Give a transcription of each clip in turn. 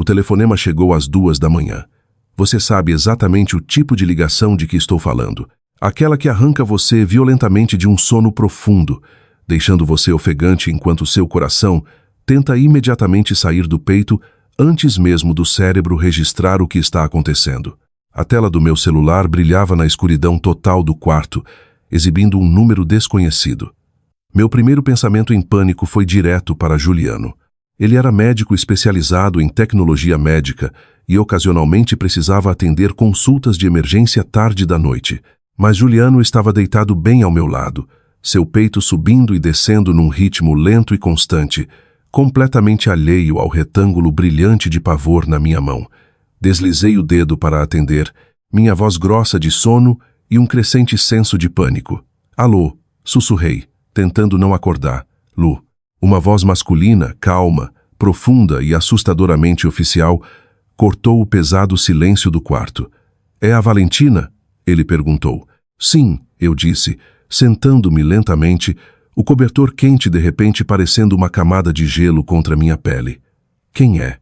telefonema chegou às 2 da manhã. Você sabe exatamente o tipo de ligação de que estou falando. Aquela que arranca você violentamente de um sono profundo, deixando você ofegante enquanto seu coração tenta imediatamente sair do peito antes mesmo do cérebro registrar o que está acontecendo. A tela do meu celular brilhava na escuridão total do quarto, exibindo um número desconhecido. Meu primeiro pensamento em pânico foi direto para Juliano. Ele era médico especializado em tecnologia médica e ocasionalmente precisava atender consultas de emergência tarde da noite. Mas Juliano estava deitado bem ao meu lado, seu peito subindo e descendo num ritmo lento e constante, completamente alheio ao retângulo brilhante de pavor na minha mão. Deslizei o dedo para atender, minha voz grossa de sono e um crescente senso de pânico. Alô, sussurrei, tentando não acordar. Lu. Uma voz masculina, calma, profunda e assustadoramente oficial, cortou o pesado silêncio do quarto. É a Valentina? Ele perguntou. Sim, eu disse, sentando-me lentamente, o cobertor quente de repente parecendo uma camada de gelo contra minha pele. Quem é?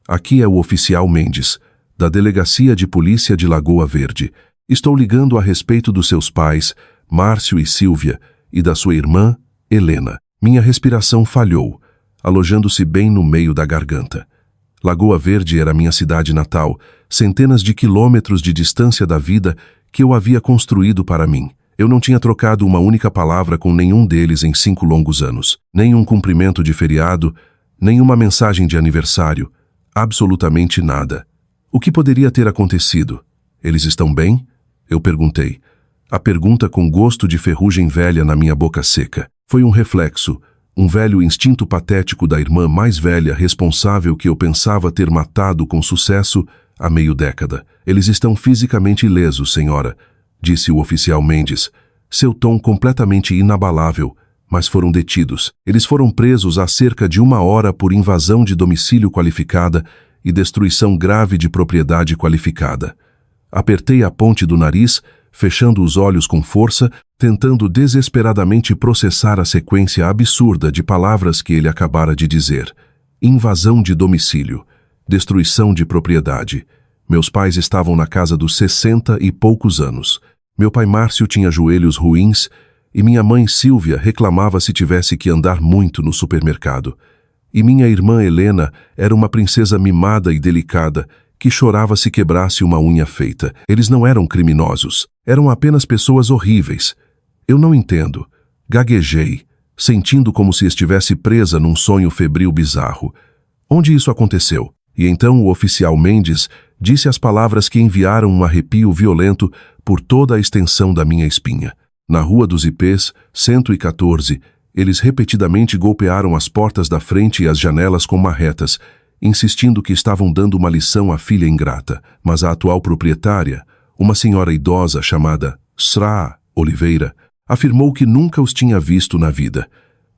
Aqui é o oficial Mendes, da Delegacia de Polícia de Lagoa Verde. Estou ligando a respeito dos seus pais, Márcio e Silvia, e da sua irmã, Helena. Minha respiração falhou, alojando-se bem no meio da garganta. Lagoa Verde era minha cidade natal, centenas de quilômetros de distância da vida que eu havia construído para mim. Eu não tinha trocado uma única palavra com nenhum deles em 5 longos anos. Nem um cumprimento de feriado, nem uma mensagem de aniversário. Absolutamente nada. O que poderia ter acontecido? Eles estão bem? Eu perguntei. A pergunta com gosto de ferrugem velha na minha boca seca. Foi um reflexo, um velho instinto patético da irmã mais velha responsável que eu pensava ter matado com sucesso há meio década. Eles estão fisicamente ilesos, senhora, disse o oficial Mendes, seu tom completamente inabalável, mas foram detidos. Eles foram presos há cerca de 1 hora por invasão de domicílio qualificada e destruição grave de propriedade qualificada. Apertei a ponte do nariz, fechando os olhos com força, tentando desesperadamente processar a sequência absurda de palavras que ele acabara de dizer. Invasão de domicílio, destruição de propriedade. Meus pais estavam na casa dos 60 e poucos anos. Meu pai Márcio tinha joelhos ruins e minha mãe Silvia reclamava se tivesse que andar muito no supermercado. E minha irmã Helena era uma princesa mimada e delicada que chorava se quebrasse uma unha feita. Eles não eram criminosos, eram apenas pessoas horríveis. Eu não entendo. Gaguejei, sentindo como se estivesse presa num sonho febril bizarro. Onde isso aconteceu? E então o oficial Mendes disse as palavras que enviaram um arrepio violento por toda a extensão da minha espinha. Na Rua dos Ipês, 114, eles repetidamente golpearam as portas da frente e as janelas com marretas, insistindo que estavam dando uma lição à filha ingrata, mas a atual proprietária, uma senhora idosa chamada Sra. Oliveira, afirmou que nunca os tinha visto na vida.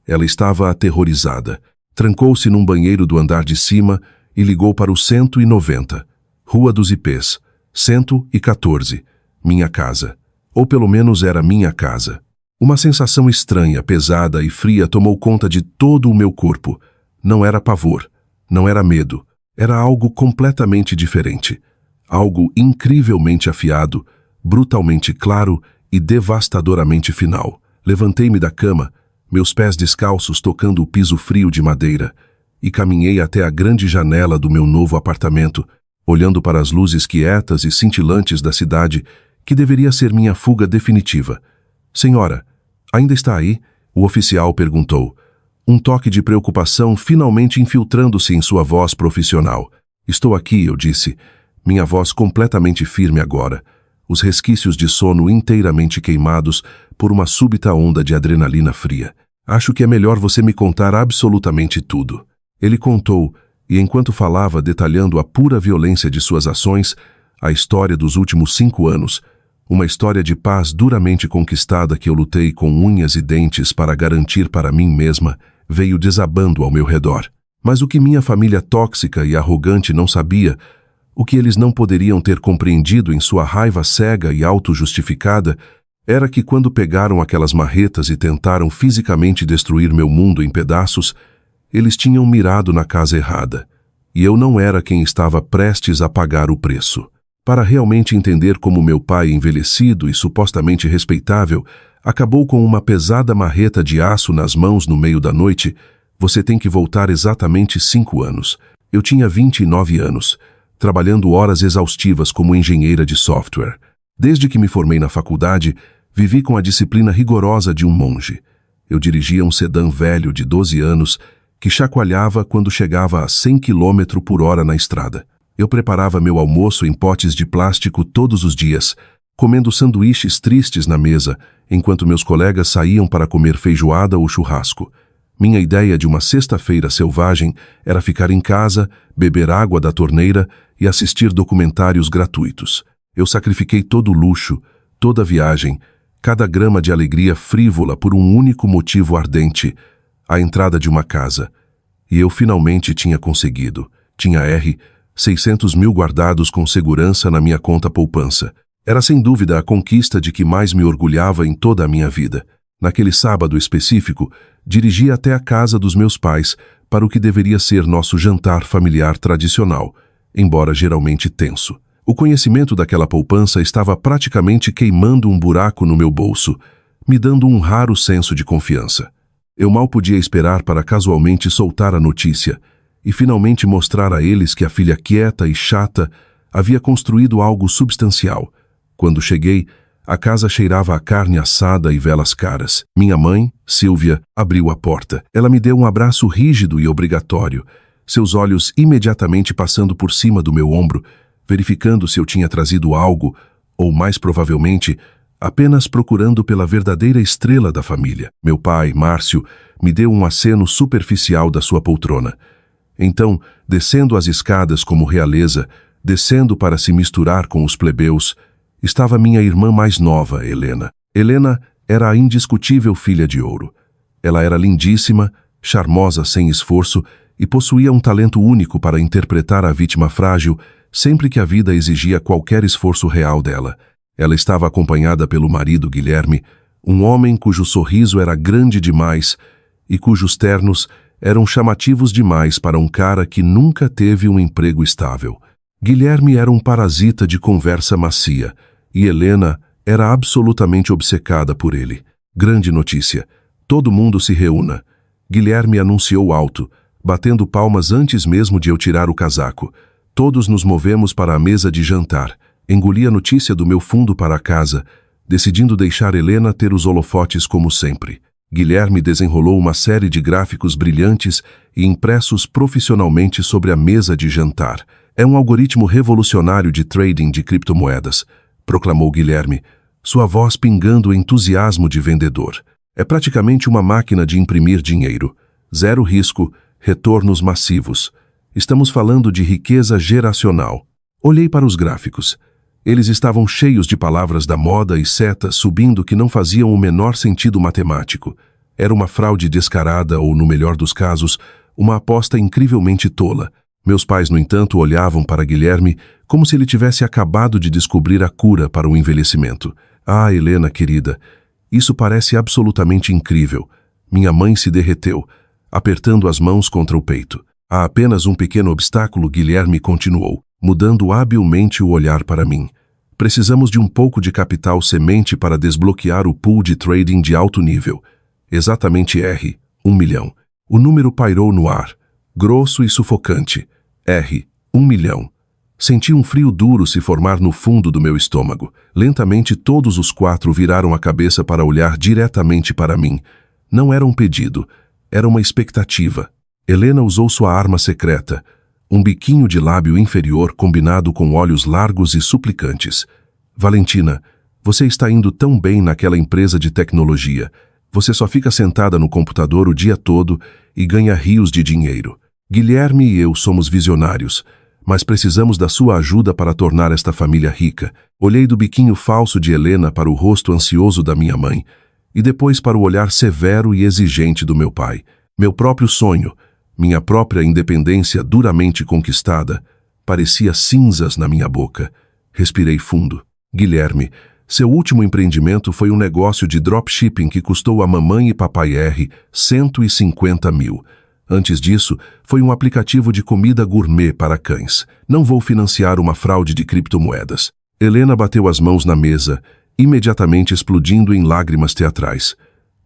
Ela estava aterrorizada. Trancou-se num banheiro do andar de cima e ligou para o 190, Rua dos Ipês, 114, minha casa. Ou pelo menos era minha casa. Uma sensação estranha, pesada e fria tomou conta de todo o meu corpo. Não era pavor. Não era medo, era algo completamente diferente. Algo incrivelmente afiado, brutalmente claro e devastadoramente final. Levantei-me da cama, meus pés descalços tocando o piso frio de madeira, e caminhei até a grande janela do meu novo apartamento, olhando para as luzes quietas e cintilantes da cidade, que deveria ser minha fuga definitiva. Senhora, ainda está aí? O oficial perguntou. Um toque de preocupação finalmente infiltrando-se em sua voz profissional. Estou aqui, eu disse, minha voz completamente firme agora, os resquícios de sono inteiramente queimados por uma súbita onda de adrenalina fria. Acho que é melhor você me contar absolutamente tudo. Ele contou, e enquanto falava detalhando a pura violência de suas ações, a história dos últimos 5 anos, uma história de paz duramente conquistada que eu lutei com unhas e dentes para garantir para mim mesma, veio desabando ao meu redor. Mas o que minha família tóxica e arrogante não sabia, o que eles não poderiam ter compreendido em sua raiva cega e auto-justificada, era que quando pegaram aquelas marretas e tentaram fisicamente destruir meu mundo em pedaços, eles tinham mirado na casa errada. e eu não era quem estava prestes a pagar o preço. Para realmente entender como meu pai, envelhecido e supostamente respeitável, acabou com uma pesada marreta de aço nas mãos no meio da noite, você tem que voltar exatamente 5 anos. Eu tinha 29 anos, trabalhando horas exaustivas como engenheira de software. Desde que me formei na faculdade, vivi com a disciplina rigorosa de um monge. Eu dirigia um sedã velho de 12 anos que chacoalhava quando chegava a 100 km por hora na estrada. Eu preparava meu almoço em potes de plástico todos os dias, comendo sanduíches tristes na mesa, enquanto meus colegas saíam para comer feijoada ou churrasco. Minha ideia de uma sexta-feira selvagem era ficar em casa, beber água da torneira e assistir documentários gratuitos. Eu sacrifiquei todo o luxo, toda a viagem, cada grama de alegria frívola por um único motivo ardente, a entrada de uma casa. E eu finalmente tinha conseguido. Tinha 600 mil guardados com segurança na minha conta poupança. Era sem dúvida a conquista de que mais me orgulhava em toda a minha vida. Naquele sábado específico, dirigi até a casa dos meus pais para o que deveria ser nosso jantar familiar tradicional, embora geralmente tenso. O conhecimento daquela poupança estava praticamente queimando um buraco no meu bolso, me dando um raro senso de confiança. Eu mal podia esperar para casualmente soltar a notícia e finalmente mostrar a eles que a filha quieta e chata havia construído algo substancial. Quando cheguei, a casa cheirava a carne assada e velas caras. Minha mãe, Silvia, abriu a porta. Ela me deu um abraço rígido e obrigatório, seus olhos imediatamente passando por cima do meu ombro, verificando se eu tinha trazido algo, ou mais provavelmente, apenas procurando pela verdadeira estrela da família. Meu pai, Márcio, me deu um aceno superficial da sua poltrona. Então, descendo as escadas como realeza, descendo para se misturar com os plebeus, estava minha irmã mais nova, Helena. Helena era a indiscutível filha de ouro. Ela era lindíssima, charmosa sem esforço e possuía um talento único para interpretar a vítima frágil sempre que a vida exigia qualquer esforço real dela. Ela estava acompanhada pelo marido Guilherme, um homem cujo sorriso era grande demais e cujos ternos eram chamativos demais para um cara que nunca teve um emprego estável. Guilherme era um parasita de conversa macia e Helena era absolutamente obcecada por ele. Grande notícia. Todo mundo se reúna. Guilherme anunciou alto, batendo palmas antes mesmo de eu tirar o casaco. Todos nos movemos para a mesa de jantar. Engoli a notícia do meu fundo para a casa, decidindo deixar Helena ter os holofotes como sempre. Guilherme desenrolou uma série de gráficos brilhantes e impressos profissionalmente sobre a mesa de jantar. É um algoritmo revolucionário de trading de criptomoedas, proclamou Guilherme, sua voz pingando entusiasmo de vendedor. É praticamente uma máquina de imprimir dinheiro. Zero risco, retornos massivos. Estamos falando de riqueza geracional. Olhei para os gráficos. Eles estavam cheios de palavras da moda e setas subindo que não faziam o menor sentido matemático. Era uma fraude descarada ou, no melhor dos casos, uma aposta incrivelmente tola. Meus pais, no entanto, olhavam para Guilherme como se ele tivesse acabado de descobrir a cura para o envelhecimento. Ah, Helena, querida, isso parece absolutamente incrível. Minha mãe se derreteu, apertando as mãos contra o peito. Há apenas um pequeno obstáculo, Guilherme continuou, mudando habilmente o olhar para mim. Precisamos de um pouco de capital semente para desbloquear o pool de trading de alto nível. Exatamente 1 milhão. O número pairou no ar, grosso e sufocante. 1 milhão. Senti um frio duro se formar no fundo do meu estômago. Lentamente todos os 4 viraram a cabeça para olhar diretamente para mim. Não era um pedido, era uma expectativa. Helena usou sua arma secreta, um biquinho de lábio inferior combinado com olhos largos e suplicantes. Valentina, você está indo tão bem naquela empresa de tecnologia. Você só fica sentada no computador o dia todo e ganha rios de dinheiro. Guilherme e eu somos visionários, mas precisamos da sua ajuda para tornar esta família rica. Olhei do biquinho falso de Helena para o rosto ansioso da minha mãe e depois para o olhar severo e exigente do meu pai. Meu próprio sonho, minha própria independência duramente conquistada, parecia cinzas na minha boca. Respirei fundo. Guilherme, seu último empreendimento foi um negócio de dropshipping que custou a mamãe e papai 150 mil. Antes disso, foi um aplicativo de comida gourmet para cães. Não vou financiar uma fraude de criptomoedas. Helena bateu as mãos na mesa, imediatamente explodindo em lágrimas teatrais.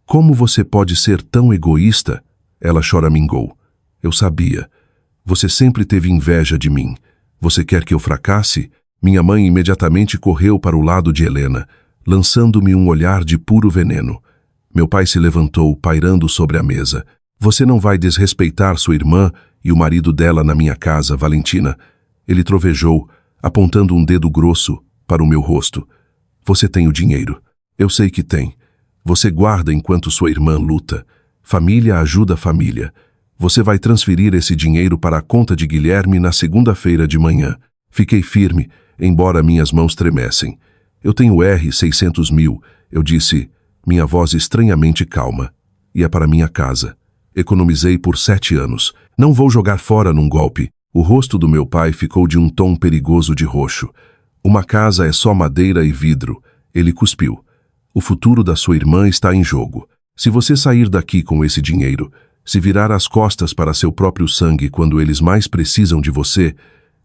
Como você pode ser tão egoísta? Ela choramingou. Eu sabia. Você sempre teve inveja de mim. Você quer que eu fracasse? Minha mãe imediatamente correu para o lado de Helena, lançando-me um olhar de puro veneno. Meu pai se levantou, pairando sobre a mesa. Você não vai desrespeitar sua irmã e o marido dela na minha casa, Valentina. Ele trovejou, apontando um dedo grosso para o meu rosto. Você tem o dinheiro. Eu sei que tem. Você guarda enquanto sua irmã luta. Família ajuda família. Você vai transferir esse dinheiro para a conta de Guilherme na segunda-feira de manhã. Fiquei firme, embora minhas mãos tremessem. Eu tenho R$ 600 mil, eu disse, minha voz estranhamente calma. E é para minha casa. Economizei por 7 anos. Não vou jogar fora num golpe. O rosto do meu pai ficou de um tom perigoso de roxo. Uma casa é só madeira e vidro. Ele cuspiu. O futuro da sua irmã está em jogo. Se você sair daqui com esse dinheiro, se virar as costas para seu próprio sangue quando eles mais precisam de você,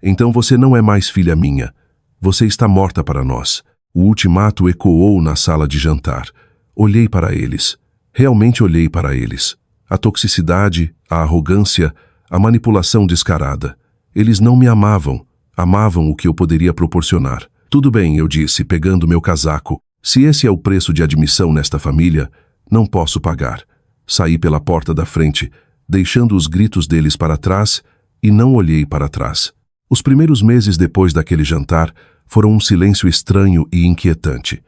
então você não é mais filha minha. Você está morta para nós. O ultimato ecoou na sala de jantar. Olhei para eles. Realmente olhei para eles. A toxicidade, a arrogância, a manipulação descarada. Eles não me amavam. Amavam o que eu poderia proporcionar. Tudo bem, eu disse, pegando meu casaco. Se esse é o preço de admissão nesta família, não posso pagar. Saí pela porta da frente, deixando os gritos deles para trás, e não olhei para trás. Os primeiros meses depois daquele jantar foram um silêncio estranho e inquietante.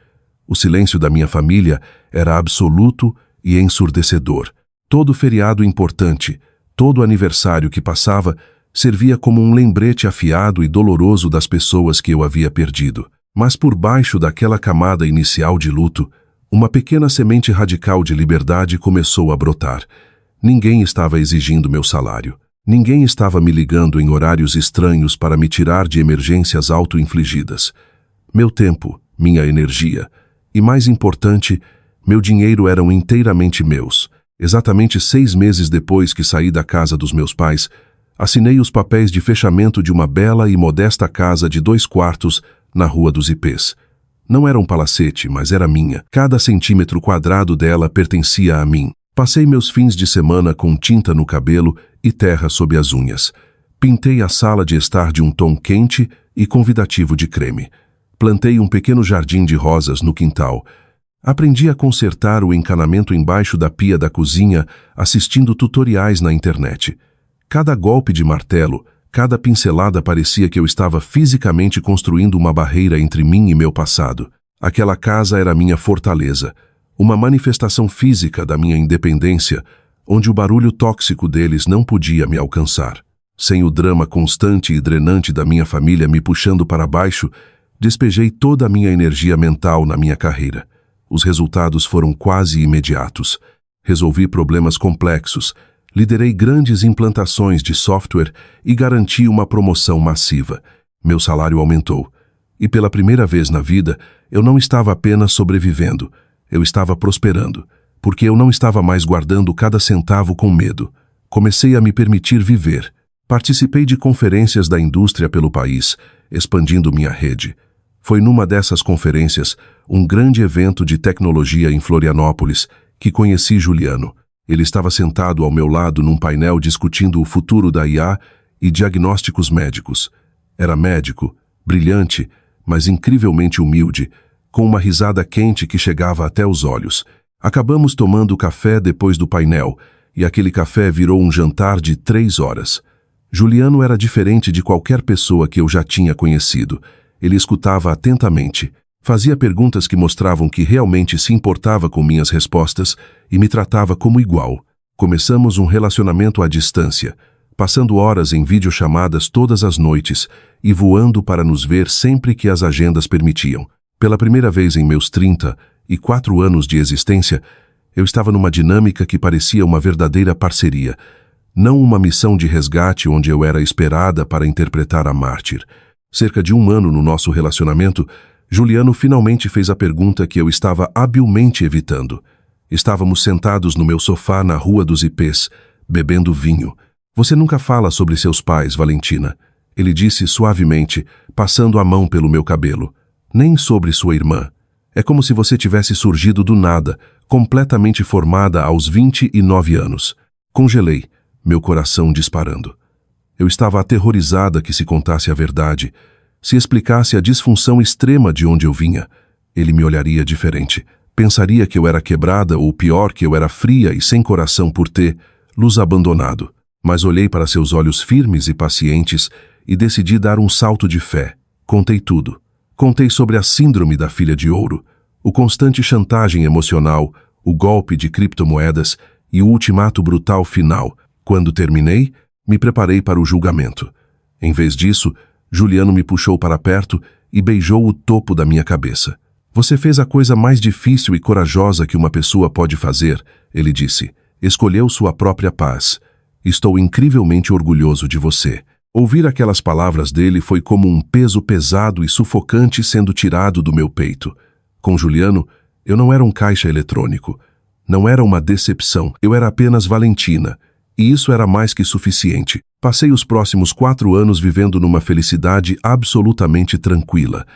O silêncio da minha família era absoluto e ensurdecedor. Todo feriado importante, todo aniversário que passava, servia como um lembrete afiado e doloroso das pessoas que eu havia perdido. Mas por baixo daquela camada inicial de luto, uma pequena semente radical de liberdade começou a brotar. Ninguém estava exigindo meu salário. Ninguém estava me ligando em horários estranhos para me tirar de emergências auto-infligidas. Meu tempo, minha energia e, mais importante, meu dinheiro eram inteiramente meus. Exatamente 6 meses depois que saí da casa dos meus pais, assinei os papéis de fechamento de uma bela e modesta casa de 2 quartos na Rua dos Ipês. Não era um palacete, mas era minha. Cada centímetro quadrado dela pertencia a mim. Passei meus fins de semana com tinta no cabelo e terra sob as unhas. Pintei a sala de estar de um tom quente e convidativo de creme. Plantei um pequeno jardim de rosas no quintal. Aprendi a consertar o encanamento embaixo da pia da cozinha, assistindo tutoriais na internet. Cada golpe de martelo, cada pincelada parecia que eu estava fisicamente construindo uma barreira entre mim e meu passado. Aquela casa era minha fortaleza, uma manifestação física da minha independência, onde o barulho tóxico deles não podia me alcançar. Sem o drama constante e drenante da minha família me puxando para baixo, despejei toda a minha energia mental na minha carreira. Os resultados foram quase imediatos. Resolvi problemas complexos, liderei grandes implantações de software e garanti uma promoção massiva. Meu salário aumentou. E pela primeira vez na vida, eu não estava apenas sobrevivendo, eu estava prosperando, porque eu não estava mais guardando cada centavo com medo. Comecei a me permitir viver. Participei de conferências da indústria pelo país, expandindo minha rede. Foi numa dessas conferências, um grande evento de tecnologia em Florianópolis, que conheci Juliano. Ele estava sentado ao meu lado num painel discutindo o futuro da IA e diagnósticos médicos. Era médico, brilhante, mas incrivelmente humilde, com uma risada quente que chegava até os olhos. Acabamos tomando café depois do painel, e aquele café virou um jantar de 3 horas. Juliano era diferente de qualquer pessoa que eu já tinha conhecido. Ele escutava atentamente, fazia perguntas que mostravam que realmente se importava com minhas respostas e me tratava como igual. Começamos um relacionamento à distância, passando horas em videochamadas todas as noites e voando para nos ver sempre que as agendas permitiam. Pela primeira vez em meus 34 anos de existência, eu estava numa dinâmica que parecia uma verdadeira parceria, não uma missão de resgate onde eu era esperada para interpretar a mártir. Cerca de 1 ano no nosso relacionamento, Juliano finalmente fez a pergunta que eu estava habilmente evitando. Estávamos sentados no meu sofá na Rua dos Ipês, bebendo vinho. Você nunca fala sobre seus pais, Valentina. Ele disse suavemente, passando a mão pelo meu cabelo. Nem sobre sua irmã. É como se você tivesse surgido do nada, completamente formada aos 29 anos. Congelei, meu coração disparando. Eu estava aterrorizada que se contasse a verdade. Se explicasse a disfunção extrema de onde eu vinha, ele me olharia diferente. Pensaria que eu era quebrada ou pior, que eu era fria e sem coração por ter los abandonado. Mas olhei para seus olhos firmes e pacientes e decidi dar um salto de fé. Contei tudo. Contei sobre a síndrome da filha de ouro, o constante chantagem emocional, o golpe de criptomoedas e o ultimato brutal final. Quando terminei, me preparei para o julgamento. Em vez disso, Juliano me puxou para perto e beijou o topo da minha cabeça. Você fez a coisa mais difícil e corajosa que uma pessoa pode fazer, ele disse. Escolheu sua própria paz. Estou incrivelmente orgulhoso de você. Ouvir aquelas palavras dele foi como um peso pesado e sufocante sendo tirado do meu peito. Com Juliano, eu não era um caixa eletrônico. Não era uma decepção, eu era apenas Valentina. E isso era mais que suficiente. Passei os próximos 4 anos vivendo numa felicidade absolutamente tranquila.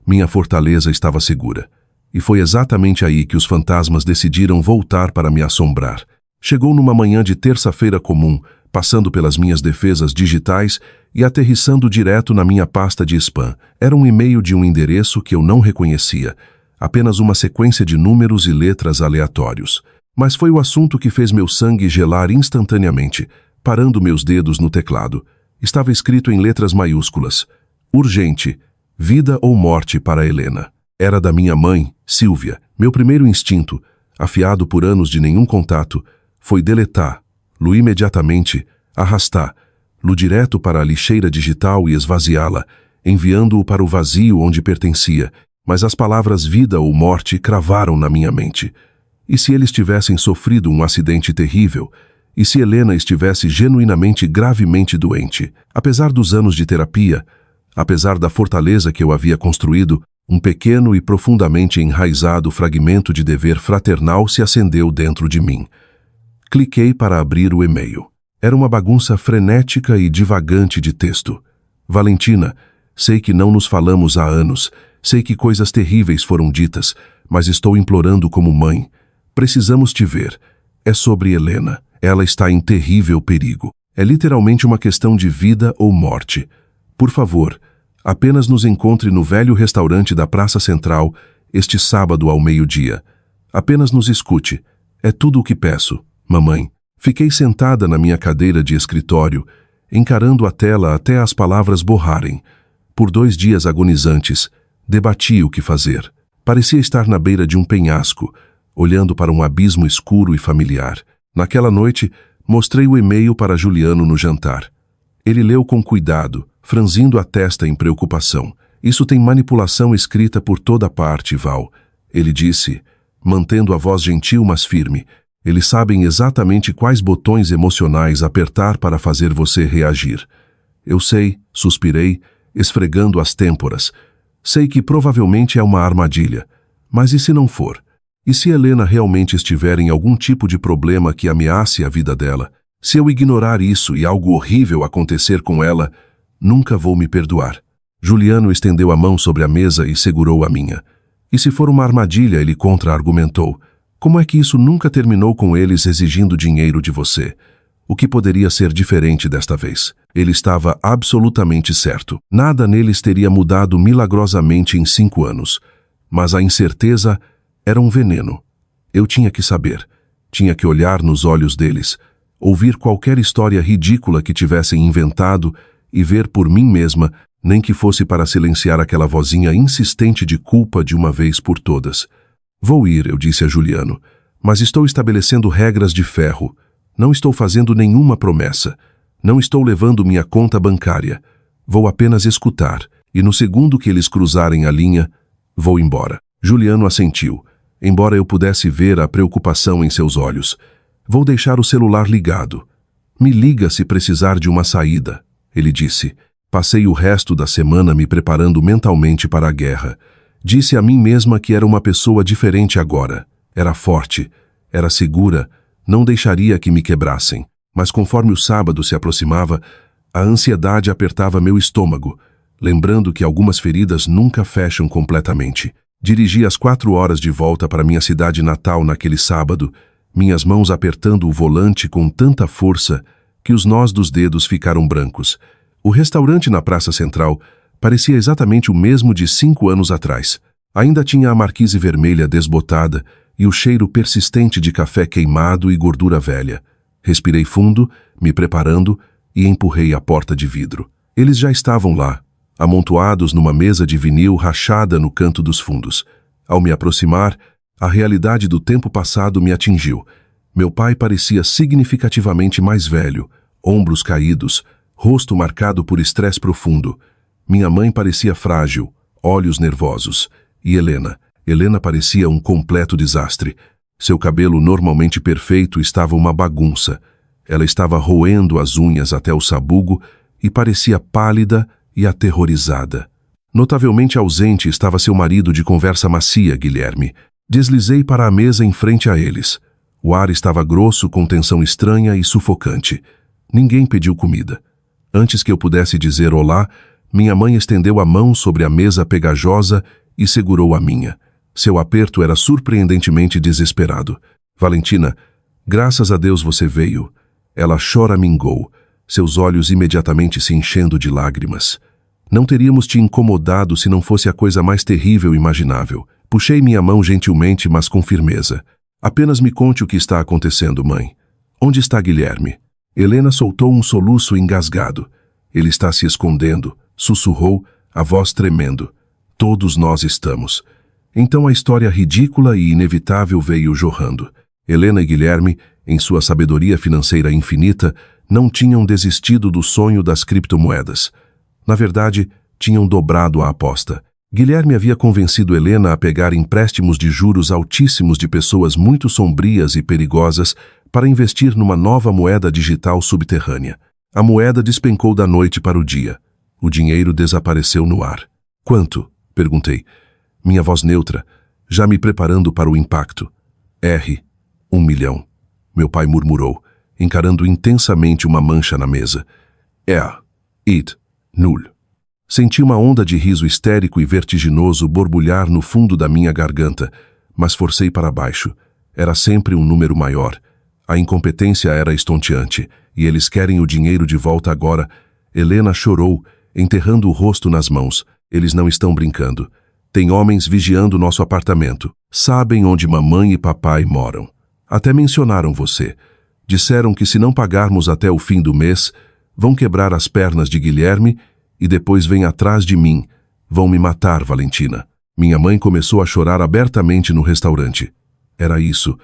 Minha fortaleza estava segura. E foi exatamente aí que os fantasmas decidiram voltar para me assombrar. Chegou numa manhã de terça-feira comum, passando pelas minhas defesas digitais e aterrissando direto na minha pasta de spam. Era um e-mail de um endereço que eu não reconhecia, apenas uma sequência de números e letras aleatórios. Mas foi o assunto que fez meu sangue gelar instantaneamente, parando meus dedos no teclado. Estava escrito em letras maiúsculas: urgente, vida ou morte para Helena. Era da minha mãe, Silvia. Meu primeiro instinto, afiado por anos de nenhum contato, foi deletar, lo imediatamente, arrastar-lo direto para a lixeira digital e esvaziá-la, enviando-o para o vazio onde pertencia, mas as palavras vida ou morte cravaram na minha mente. E se eles tivessem sofrido um acidente terrível? E se Helena estivesse genuinamente gravemente doente? Apesar dos anos de terapia, apesar da fortaleza que eu havia construído, um pequeno e profundamente enraizado fragmento de dever fraternal se acendeu dentro de mim. Cliquei para abrir o e-mail. Era uma bagunça frenética e divagante de texto. Valentina, sei que não nos falamos há anos, sei que coisas terríveis foram ditas, mas estou implorando como mãe. Precisamos te ver. É sobre Helena. Ela está em terrível perigo. É literalmente uma questão de vida ou morte. Por favor, apenas nos encontre no velho restaurante da Praça Central este sábado ao meio-dia. Apenas nos escute. É tudo o que peço. Mamãe, fiquei sentada na minha cadeira de escritório, encarando a tela até as palavras borrarem. Por 2 dias agonizantes, debati o que fazer. Parecia estar na beira de um penhasco, olhando para um abismo escuro e familiar. Naquela noite, mostrei o e-mail para Juliano no jantar. Ele leu com cuidado, franzindo a testa em preocupação. Isso tem manipulação escrita por toda parte, Val. Ele disse, mantendo a voz gentil mas firme. Eles sabem exatamente quais botões emocionais apertar para fazer você reagir. Eu sei, suspirei, esfregando as têmporas. Sei que provavelmente é uma armadilha. Mas e se não for? E se Helena realmente estiver em algum tipo de problema que ameace a vida dela? Se eu ignorar isso e algo horrível acontecer com ela, nunca vou me perdoar. Juliano estendeu a mão sobre a mesa e segurou a minha. E se for uma armadilha, ele contra-argumentou. Como é que isso nunca terminou com eles exigindo dinheiro de você? O que poderia ser diferente desta vez? Ele estava absolutamente certo. Nada neles teria mudado milagrosamente em 5 anos. Mas a incerteza era um veneno. Eu tinha que saber. Tinha que olhar nos olhos deles, ouvir qualquer história ridícula que tivessem inventado e ver por mim mesma, nem que fosse para silenciar aquela vozinha insistente de culpa de uma vez por todas. Vou ir, eu disse a Juliano, mas estou estabelecendo regras de ferro. Não estou fazendo nenhuma promessa. Não estou levando minha conta bancária. Vou apenas escutar, e no segundo que eles cruzarem a linha, vou embora. Juliano assentiu, embora eu pudesse ver a preocupação em seus olhos. Vou deixar o celular ligado. Me liga se precisar de uma saída, ele disse. Passei o resto da semana me preparando mentalmente para a guerra. Disse a mim mesma que era uma pessoa diferente agora. Era forte, era segura, não deixaria que me quebrassem. Mas conforme o sábado se aproximava, a ansiedade apertava meu estômago, lembrando que algumas feridas nunca fecham completamente. Dirigi às 4 horas de volta para minha cidade natal naquele sábado, minhas mãos apertando o volante com tanta força que os nós dos dedos ficaram brancos. O restaurante na Praça Central parecia exatamente o mesmo de 5 anos atrás. Ainda tinha a marquise vermelha desbotada e o cheiro persistente de café queimado e gordura velha. Respirei fundo, me preparando, e empurrei a porta de vidro. Eles já estavam lá, amontoados numa mesa de vinil rachada no canto dos fundos. Ao me aproximar, a realidade do tempo passado me atingiu. Meu pai parecia significativamente mais velho, ombros caídos, rosto marcado por estresse profundo. Minha mãe parecia frágil, olhos nervosos. E Helena parecia um completo desastre. Seu cabelo normalmente perfeito estava uma bagunça. Ela estava roendo as unhas até o sabugo e parecia pálida e aterrorizada. Notavelmente ausente estava seu marido de conversa macia, Guilherme. Deslizei para a mesa em frente a eles. O ar estava grosso com tensão estranha e sufocante. Ninguém pediu comida. Antes que eu pudesse dizer olá, minha mãe estendeu a mão sobre a mesa pegajosa e segurou a minha. Seu aperto era surpreendentemente desesperado. Valentina, graças a Deus você veio. Ela choramingou, seus olhos imediatamente se enchendo de lágrimas. Não teríamos te incomodado se não fosse a coisa mais terrível imaginável. Puxei minha mão gentilmente, mas com firmeza. Apenas me conte o que está acontecendo, mãe. Onde está Guilherme? Helena soltou um soluço engasgado. Ele está se escondendo, sussurrou, a voz tremendo. Todos nós estamos. Então a história ridícula e inevitável veio jorrando. Helena e Guilherme, em sua sabedoria financeira infinita, não tinham desistido do sonho das criptomoedas. Na verdade, tinham dobrado a aposta. Guilherme havia convencido Helena a pegar empréstimos de juros altíssimos de pessoas muito sombrias e perigosas para investir numa nova moeda digital subterrânea. A moeda despencou da noite para o dia. O dinheiro desapareceu no ar. Quanto? Perguntei. Minha voz neutra, já me preparando para o impacto. R. 1 milhão. Meu pai murmurou, encarando intensamente uma mancha na mesa. It. Null. Senti uma onda de riso histérico e vertiginoso borbulhar no fundo da minha garganta, mas forcei para baixo. Era sempre um número maior. A incompetência era estonteante, e eles querem o dinheiro de volta agora. Helena chorou, enterrando o rosto nas mãos. Eles não estão brincando. Tem homens vigiando nosso apartamento. Sabem onde mamãe e papai moram. Até mencionaram você. Disseram que se não pagarmos até o fim do mês, vão quebrar as pernas de Guilherme e depois vêm atrás de mim. Vão me matar, Valentina. Minha mãe começou a chorar abertamente no restaurante. Era isso.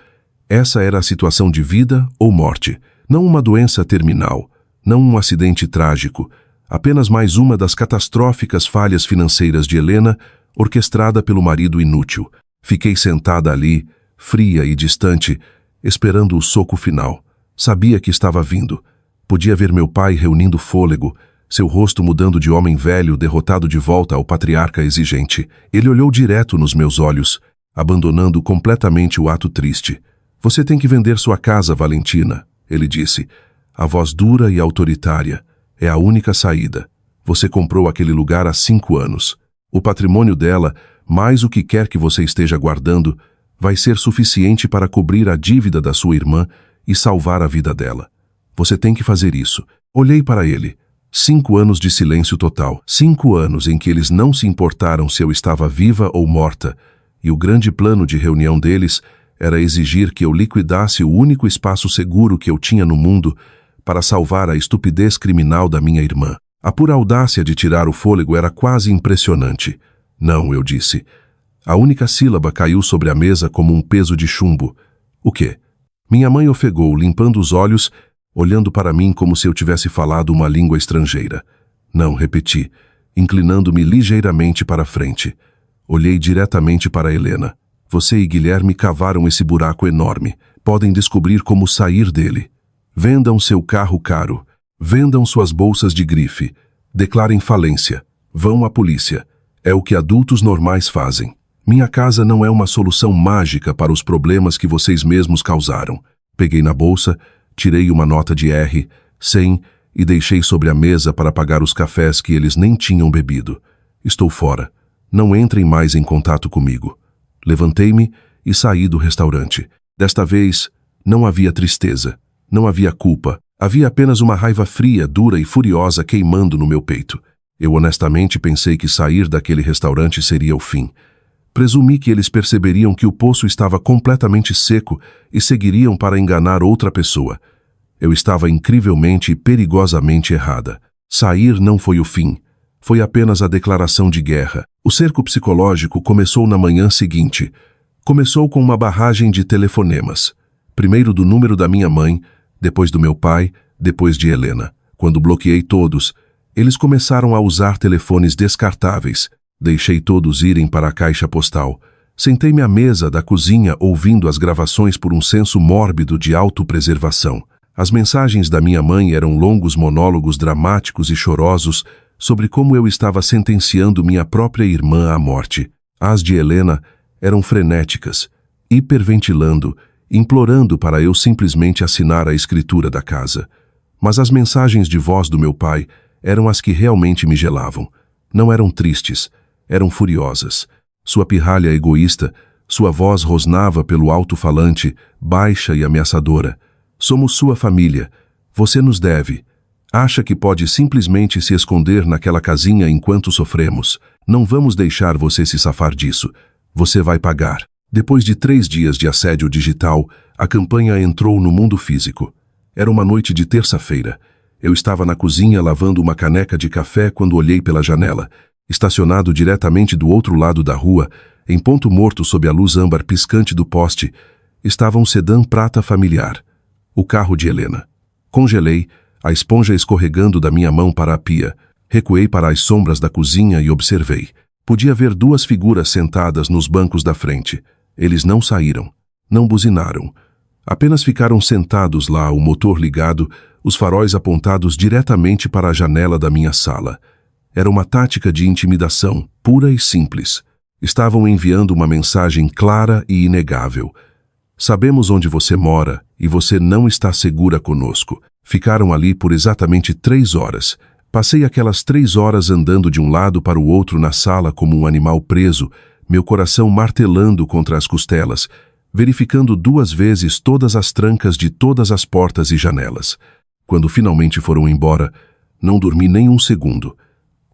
Essa era a situação de vida ou morte. Não uma doença terminal. Não um acidente trágico. Apenas mais uma das catastróficas falhas financeiras de Helena, orquestrada pelo marido inútil. Fiquei sentada ali, fria e distante, esperando o soco final. Sabia que estava vindo. Podia ver meu pai reunindo fôlego, seu rosto mudando de homem velho derrotado de volta ao patriarca exigente. Ele olhou direto nos meus olhos, abandonando completamente o ato triste. Você tem que vender sua casa, Valentina, ele disse. A voz dura e autoritária. É a única saída. Você comprou aquele lugar há 5 anos. O patrimônio dela, mais o que quer que você esteja guardando, vai ser suficiente para cobrir a dívida da sua irmã e salvar a vida dela. Você tem que fazer isso. Olhei para ele. 5 anos de silêncio total. 5 anos em que eles não se importaram se eu estava viva ou morta, e o grande plano de reunião deles era exigir que eu liquidasse o único espaço seguro que eu tinha no mundo para salvar a estupidez criminal da minha irmã. A pura audácia de tirar o fôlego era quase impressionante. Não, eu disse. A única sílaba caiu sobre a mesa como um peso de chumbo. O quê? Minha mãe ofegou, limpando os olhos, olhando para mim como se eu tivesse falado uma língua estrangeira. Não, repeti, inclinando-me ligeiramente para frente. Olhei diretamente para Helena. Você e Guilherme cavaram esse buraco enorme. Podem descobrir como sair dele. Vendam seu carro caro. Vendam suas bolsas de grife. Declarem falência. Vão à polícia. É o que adultos normais fazem. Minha casa não é uma solução mágica para os problemas que vocês mesmos causaram. Peguei na bolsa, Tirei uma nota de R, 100, e deixei sobre a mesa para pagar os cafés que eles nem tinham bebido. Estou fora. Não entrem mais em contato comigo. Levantei-me e saí do restaurante. Desta vez, não havia tristeza, não havia culpa. Havia apenas uma raiva fria, dura e furiosa queimando no meu peito. Eu honestamente pensei que sair daquele restaurante seria o fim. Presumi que eles perceberiam que o poço estava completamente seco e seguiriam para enganar outra pessoa. Eu estava incrivelmente e perigosamente errada. Sair não foi o fim. Foi apenas a declaração de guerra. O cerco psicológico começou na manhã seguinte. Começou com uma barragem de telefonemas. Primeiro do número da minha mãe, depois do meu pai, depois de Helena. Quando bloqueei todos, eles começaram a usar telefones descartáveis. Deixei todos irem para a caixa postal. Sentei-me à mesa da cozinha ouvindo as gravações por um senso mórbido de autopreservação. As mensagens da minha mãe eram longos monólogos dramáticos e chorosos sobre como eu estava sentenciando minha própria irmã à morte. As de Helena eram frenéticas, hiperventilando, implorando para eu simplesmente assinar a escritura da casa. Mas as mensagens de voz do meu pai eram as que realmente me gelavam. Não eram tristes, eram furiosas. Sua pirralha egoísta, sua voz rosnava pelo alto-falante, baixa e ameaçadora. Somos sua família. Você nos deve. Acha que pode simplesmente se esconder naquela casinha enquanto sofremos. Não vamos deixar você se safar disso. Você vai pagar. Depois de 3 dias de assédio digital, a campanha entrou no mundo físico. Era uma noite de terça-feira. Eu estava na cozinha lavando uma caneca de café quando olhei pela janela. Estacionado diretamente do outro lado da rua, em ponto morto sob a luz âmbar piscante do poste, estava um sedã prata familiar. O carro de Helena. Congelei, a esponja escorregando da minha mão para a pia. Recuei para as sombras da cozinha e observei. Podia ver 2 figuras sentadas nos bancos da frente. Eles não saíram, não buzinaram. Apenas ficaram sentados lá, o motor ligado, os faróis apontados diretamente para a janela da minha sala. Era uma tática de intimidação, pura e simples. Estavam enviando uma mensagem clara e inegável. Sabemos onde você mora e você não está segura conosco. Ficaram ali por exatamente 3 horas. Passei aquelas 3 horas andando de um lado para o outro na sala como um animal preso, meu coração martelando contra as costelas, verificando 2 vezes todas as trancas de todas as portas e janelas. Quando finalmente foram embora, não dormi nem um segundo.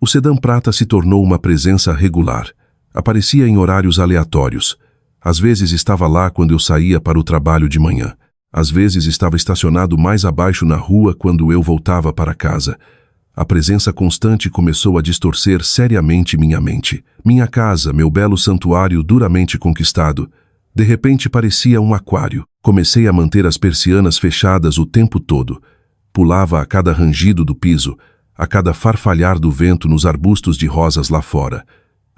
O sedã prata se tornou uma presença regular. Aparecia em horários aleatórios. Às vezes estava lá quando eu saía para o trabalho de manhã. Às vezes estava estacionado mais abaixo na rua quando eu voltava para casa. A presença constante começou a distorcer seriamente minha mente. Minha casa, meu belo santuário duramente conquistado, de repente parecia um aquário. Comecei a manter as persianas fechadas o tempo todo. Pulava a cada rangido do piso, a cada farfalhar do vento nos arbustos de rosas lá fora.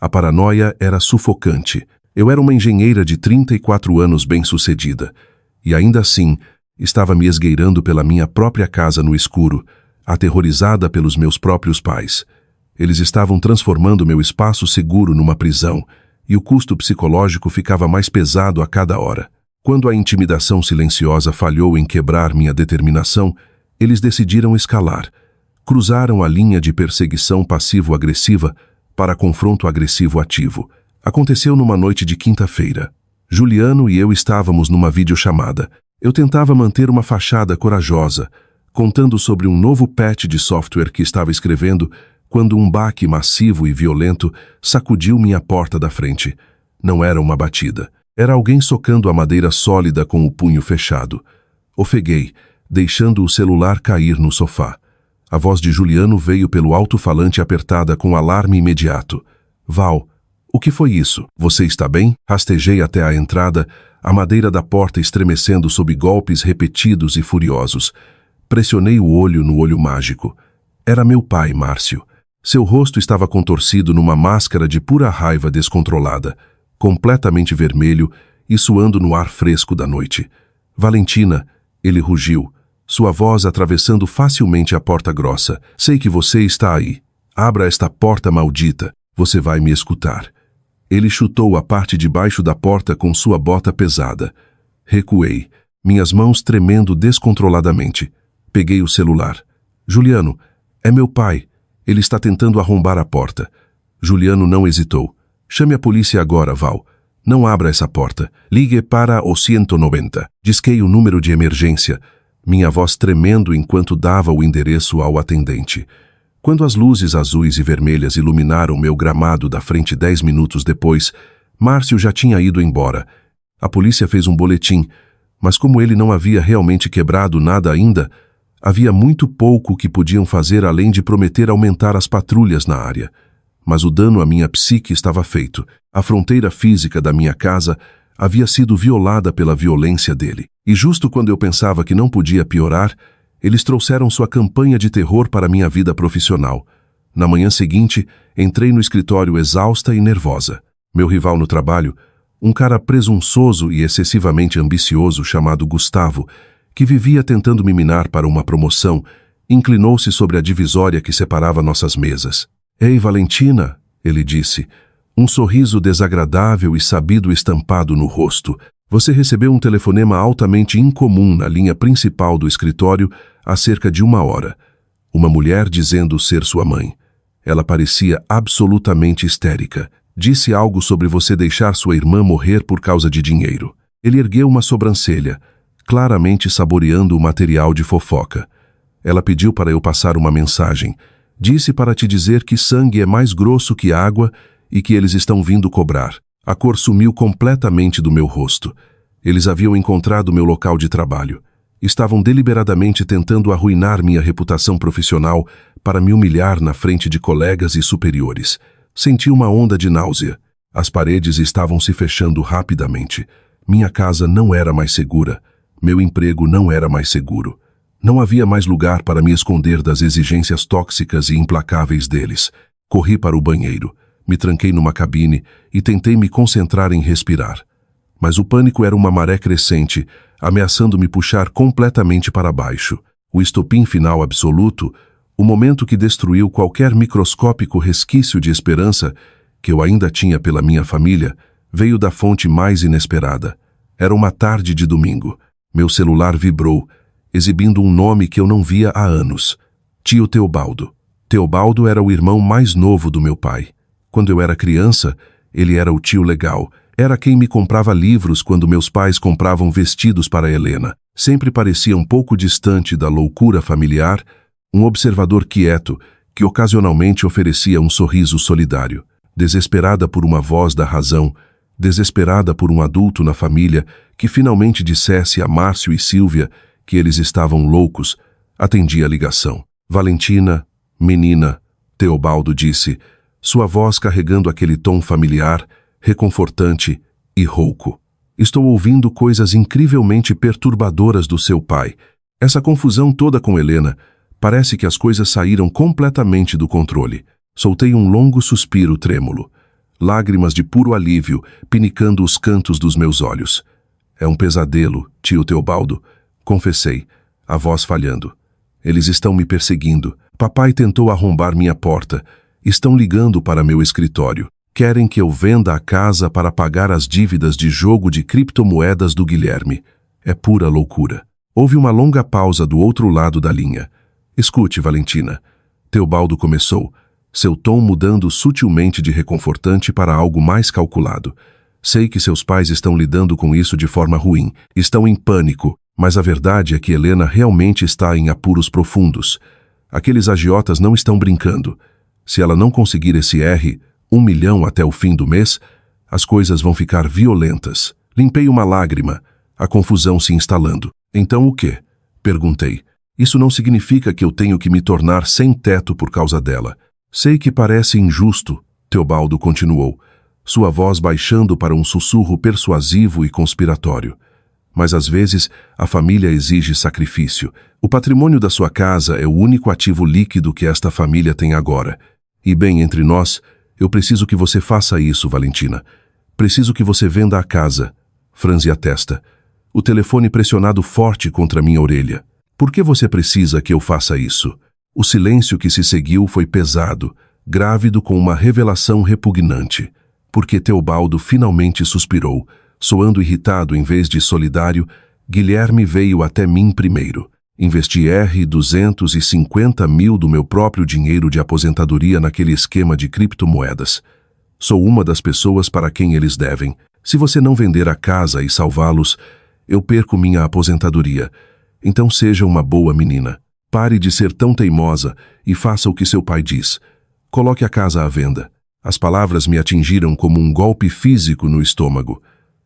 A paranoia era sufocante. Eu era uma engenheira de 34 anos bem-sucedida. E ainda assim, estava me esgueirando pela minha própria casa no escuro, aterrorizada pelos meus próprios pais. Eles estavam transformando meu espaço seguro numa prisão, e o custo psicológico ficava mais pesado a cada hora. Quando a intimidação silenciosa falhou em quebrar minha determinação, eles decidiram escalar. Cruzaram a linha de perseguição passivo-agressiva para confronto agressivo-ativo. Aconteceu numa noite de quinta-feira. Juliano e eu estávamos numa videochamada. Eu tentava manter uma fachada corajosa, contando sobre um novo patch de software que estava escrevendo, quando um baque massivo e violento sacudiu minha porta da frente. Não era uma batida. Era alguém socando a madeira sólida com o punho fechado. Ofeguei, deixando o celular cair no sofá. A voz de Juliano veio pelo alto-falante apertada com alarme imediato. Val, o que foi isso? Você está bem? Rastejei até a entrada, a madeira da porta estremecendo sob golpes repetidos e furiosos. Pressionei o olho no olho mágico. Era meu pai, Márcio. Seu rosto estava contorcido numa máscara de pura raiva descontrolada, completamente vermelho e suando no ar fresco da noite. Valentina, ele rugiu, sua voz atravessando facilmente a porta grossa. Sei que você está aí. Abra esta porta maldita. Você vai me escutar. Ele chutou a parte de baixo da porta com sua bota pesada. Recuei. minhas mãos tremendo descontroladamente. Peguei o celular. Juliano, é meu pai. Ele está tentando arrombar a porta. Juliano não hesitou. Chame a polícia agora, Val. Não abra essa porta. Ligue para o 190. Disquei o número de emergência, minha voz tremendo enquanto dava o endereço ao atendente. Quando as luzes azuis e vermelhas iluminaram meu gramado da frente 10 minutos depois, Márcio já tinha ido embora. A polícia fez um boletim, mas como ele não havia realmente quebrado nada ainda, havia muito pouco que podiam fazer além de prometer aumentar as patrulhas na área. Mas o dano à minha psique estava feito. A fronteira física da minha casa havia sido violada pela violência dele. E justo quando eu pensava que não podia piorar, eles trouxeram sua campanha de terror para minha vida profissional. Na manhã seguinte, entrei no escritório exausta e nervosa. Meu rival no trabalho, um cara presunçoso e excessivamente ambicioso chamado Gustavo, que vivia tentando me minar para uma promoção, inclinou-se sobre a divisória que separava nossas mesas. Ei, Valentina, ele disse, um sorriso desagradável e sabido estampado no rosto. Você recebeu um telefonema altamente incomum na linha principal do escritório há cerca de 1 hora. Uma mulher dizendo ser sua mãe. Ela parecia absolutamente histérica. Disse algo sobre você deixar sua irmã morrer por causa de dinheiro. Ele ergueu uma sobrancelha, claramente saboreando o material de fofoca. Ela pediu para eu passar uma mensagem. Disse para te dizer que sangue é mais grosso que água e que eles estão vindo cobrar. A cor sumiu completamente do meu rosto. Eles haviam encontrado meu local de trabalho. Estavam deliberadamente tentando arruinar minha reputação profissional para me humilhar na frente de colegas e superiores. Senti uma onda de náusea. As paredes estavam se fechando rapidamente. Minha casa não era mais segura. Meu emprego não era mais seguro. Não havia mais lugar para me esconder das exigências tóxicas e implacáveis deles. Corri para o banheiro, me tranquei numa cabine e tentei me concentrar em respirar. Mas o pânico era uma maré crescente, ameaçando me puxar completamente para baixo. O estopim final absoluto, o momento que destruiu qualquer microscópico resquício de esperança que eu ainda tinha pela minha família, veio da fonte mais inesperada. Era uma tarde de domingo. Meu celular vibrou, exibindo um nome que eu não via há anos. Tio Teobaldo. Teobaldo era o irmão mais novo do meu pai. Quando eu era criança, ele era o tio legal. Era quem me comprava livros quando meus pais compravam vestidos para Helena. Sempre parecia um pouco distante da loucura familiar, um observador quieto, que ocasionalmente oferecia um sorriso solidário. Desesperada por uma voz da razão, desesperada por um adulto na família que finalmente dissesse a Márcio e Sílvia que eles estavam loucos, atendi a ligação. Valentina, menina, Teobaldo disse, sua voz carregando aquele tom familiar, reconfortante e rouco. Estou ouvindo coisas incrivelmente perturbadoras do seu pai. Essa confusão toda com Helena, parece que as coisas saíram completamente do controle. Soltei um longo suspiro trêmulo. Lágrimas de puro alívio pinicando os cantos dos meus olhos. É um pesadelo, tio Teobaldo. Confessei, a voz falhando. Eles estão me perseguindo. Papai tentou arrombar minha porta. Estão ligando para meu escritório. Querem que eu venda a casa para pagar as dívidas de jogo de criptomoedas do Guilherme. É pura loucura. Houve uma longa pausa do outro lado da linha. Escute, Valentina. Teobaldo começou, seu tom mudando sutilmente de reconfortante para algo mais calculado. Sei que seus pais estão lidando com isso de forma ruim. Estão em pânico. Mas a verdade é que Helena realmente está em apuros profundos. Aqueles agiotas não estão brincando. Se ela não conseguir esse R, 1 milhão até o fim do mês, as coisas vão ficar violentas. Limpei uma lágrima, a confusão se instalando. Então o quê? Perguntei. Isso não significa que eu tenho que me tornar sem teto por causa dela. Sei que parece injusto, Teobaldo continuou, sua voz baixando para um sussurro persuasivo e conspiratório. Mas às vezes a família exige sacrifício. O patrimônio da sua casa é o único ativo líquido que esta família tem agora. E bem, entre nós, eu preciso que você faça isso, Valentina. Preciso que você venda a casa. Franzi a testa. O telefone pressionado forte contra minha orelha. Por que você precisa que eu faça isso? O silêncio que se seguiu foi pesado, grávido com uma revelação repugnante. Porque Teobaldo finalmente suspirou, soando irritado em vez de solidário, Guilherme veio até mim primeiro. Investi R$ 250 mil do meu próprio dinheiro de aposentadoria naquele esquema de criptomoedas. Sou uma das pessoas para quem eles devem. Se você não vender a casa e salvá-los, eu perco minha aposentadoria. Então seja uma boa menina. Pare de ser tão teimosa e faça o que seu pai diz. Coloque a casa à venda. As palavras me atingiram como um golpe físico no estômago.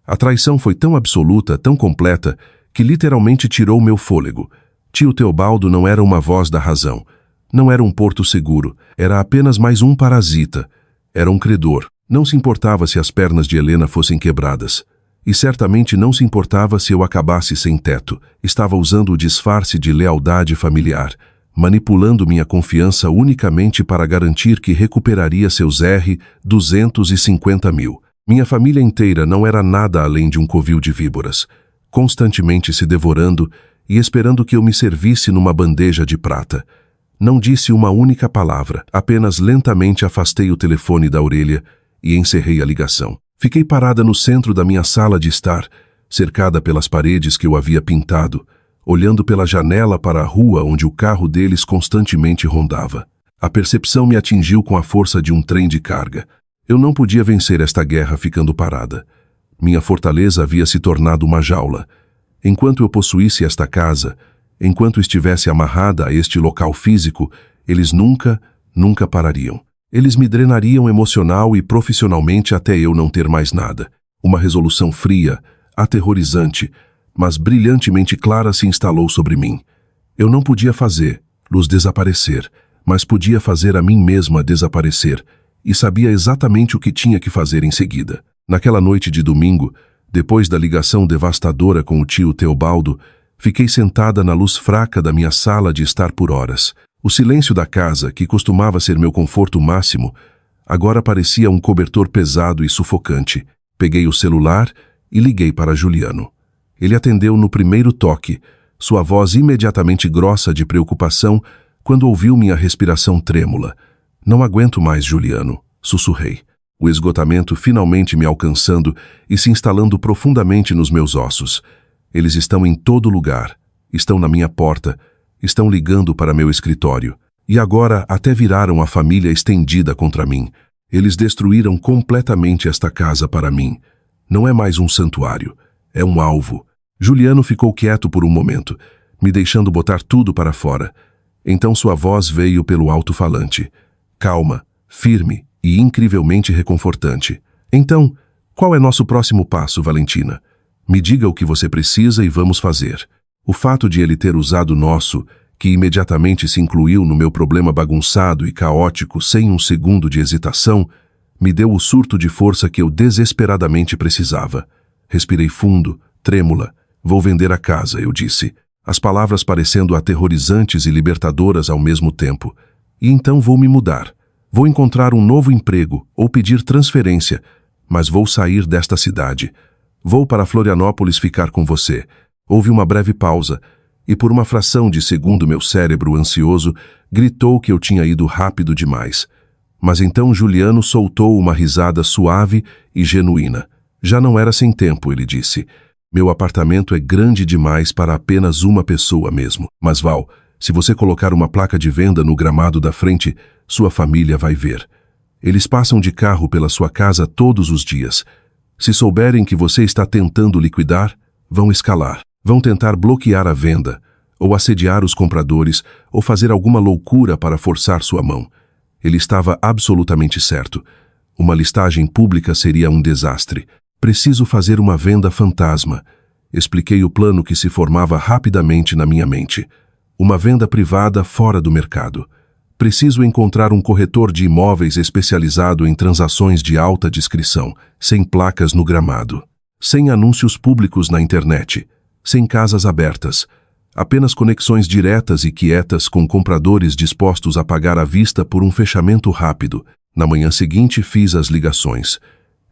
A traição foi tão absoluta, tão completa, que literalmente tirou meu fôlego. Tio Teobaldo não era uma voz da razão. Não era um porto seguro. Era apenas mais um parasita. Era um credor. Não se importava se as pernas de Helena fossem quebradas. E certamente não se importava se eu acabasse sem teto. Estava usando o disfarce de lealdade familiar, manipulando minha confiança unicamente para garantir que recuperaria seus R$ 250 mil. Minha família inteira não era nada além de um covil de víboras, constantemente se devorando e esperando que eu me servisse numa bandeja de prata. Não disse uma única palavra, apenas lentamente afastei o telefone da orelha e encerrei a ligação. Fiquei parada no centro da minha sala de estar, cercada pelas paredes que eu havia pintado, olhando pela janela para a rua onde o carro deles constantemente rondava. A percepção me atingiu com a força de um trem de carga. Eu não podia vencer esta guerra ficando parada. Minha fortaleza havia se tornado uma jaula. Enquanto eu possuísse esta casa, enquanto estivesse amarrada a este local físico, eles nunca parariam. Eles me drenariam emocional e profissionalmente até eu não ter mais nada. Uma resolução fria, aterrorizante, mas brilhantemente clara se instalou sobre mim. Eu não podia fazê-los desaparecer, mas podia fazer a mim mesma desaparecer, e sabia exatamente o que tinha que fazer em seguida. Naquela noite de domingo, depois da ligação devastadora com o tio Teobaldo, fiquei sentada na luz fraca da minha sala de estar por horas. O silêncio da casa, que costumava ser meu conforto máximo, agora parecia um cobertor pesado e sufocante. Peguei o celular e liguei para Juliano. Ele atendeu no primeiro toque, sua voz imediatamente grossa de preocupação quando ouviu minha respiração trêmula. Não aguento mais, Juliano, sussurrei. O esgotamento finalmente me alcançando e se instalando profundamente nos meus ossos. Eles estão em todo lugar, estão na minha porta, estão ligando para meu escritório. E agora até viraram a família estendida contra mim. Eles destruíram completamente esta casa para mim. Não é mais um santuário, é um alvo. Juliano ficou quieto por um momento, me deixando botar tudo para fora. Então sua voz veio pelo alto-falante. Calma, firme e incrivelmente reconfortante. Então, qual é nosso próximo passo, Valentina? Me diga o que você precisa e vamos fazer. O fato de ele ter usado nosso, que imediatamente se incluiu no meu problema bagunçado e caótico sem um segundo de hesitação, me deu o surto de força que eu desesperadamente precisava. Respirei fundo, trêmula. Vou vender a casa, eu disse, as palavras parecendo aterrorizantes e libertadoras ao mesmo tempo. E então vou me mudar. Vou encontrar um novo emprego ou pedir transferência, mas vou sair desta cidade. Vou para Florianópolis ficar com você. Houve uma breve pausa, e por uma fração de segundo meu cérebro ansioso gritou que eu tinha ido rápido demais. Mas então Juliano soltou uma risada suave e genuína. Já não era sem tempo, ele disse. Meu apartamento é grande demais para apenas uma pessoa mesmo. Mas Val, se você colocar uma placa de venda no gramado da frente, sua família vai ver. Eles passam de carro pela sua casa todos os dias. Se souberem que você está tentando liquidar, vão escalar. Vão tentar bloquear a venda, ou assediar os compradores, ou fazer alguma loucura para forçar sua mão. Ele estava absolutamente certo. Uma listagem pública seria um desastre. Preciso fazer uma venda fantasma. Expliquei o plano que se formava rapidamente na minha mente. Uma venda privada fora do mercado. Preciso encontrar um corretor de imóveis especializado em transações de alta discrição, sem placas no gramado, sem anúncios públicos na internet, sem casas abertas, apenas conexões diretas e quietas com compradores dispostos a pagar à vista por um fechamento rápido. Na manhã seguinte fiz as ligações.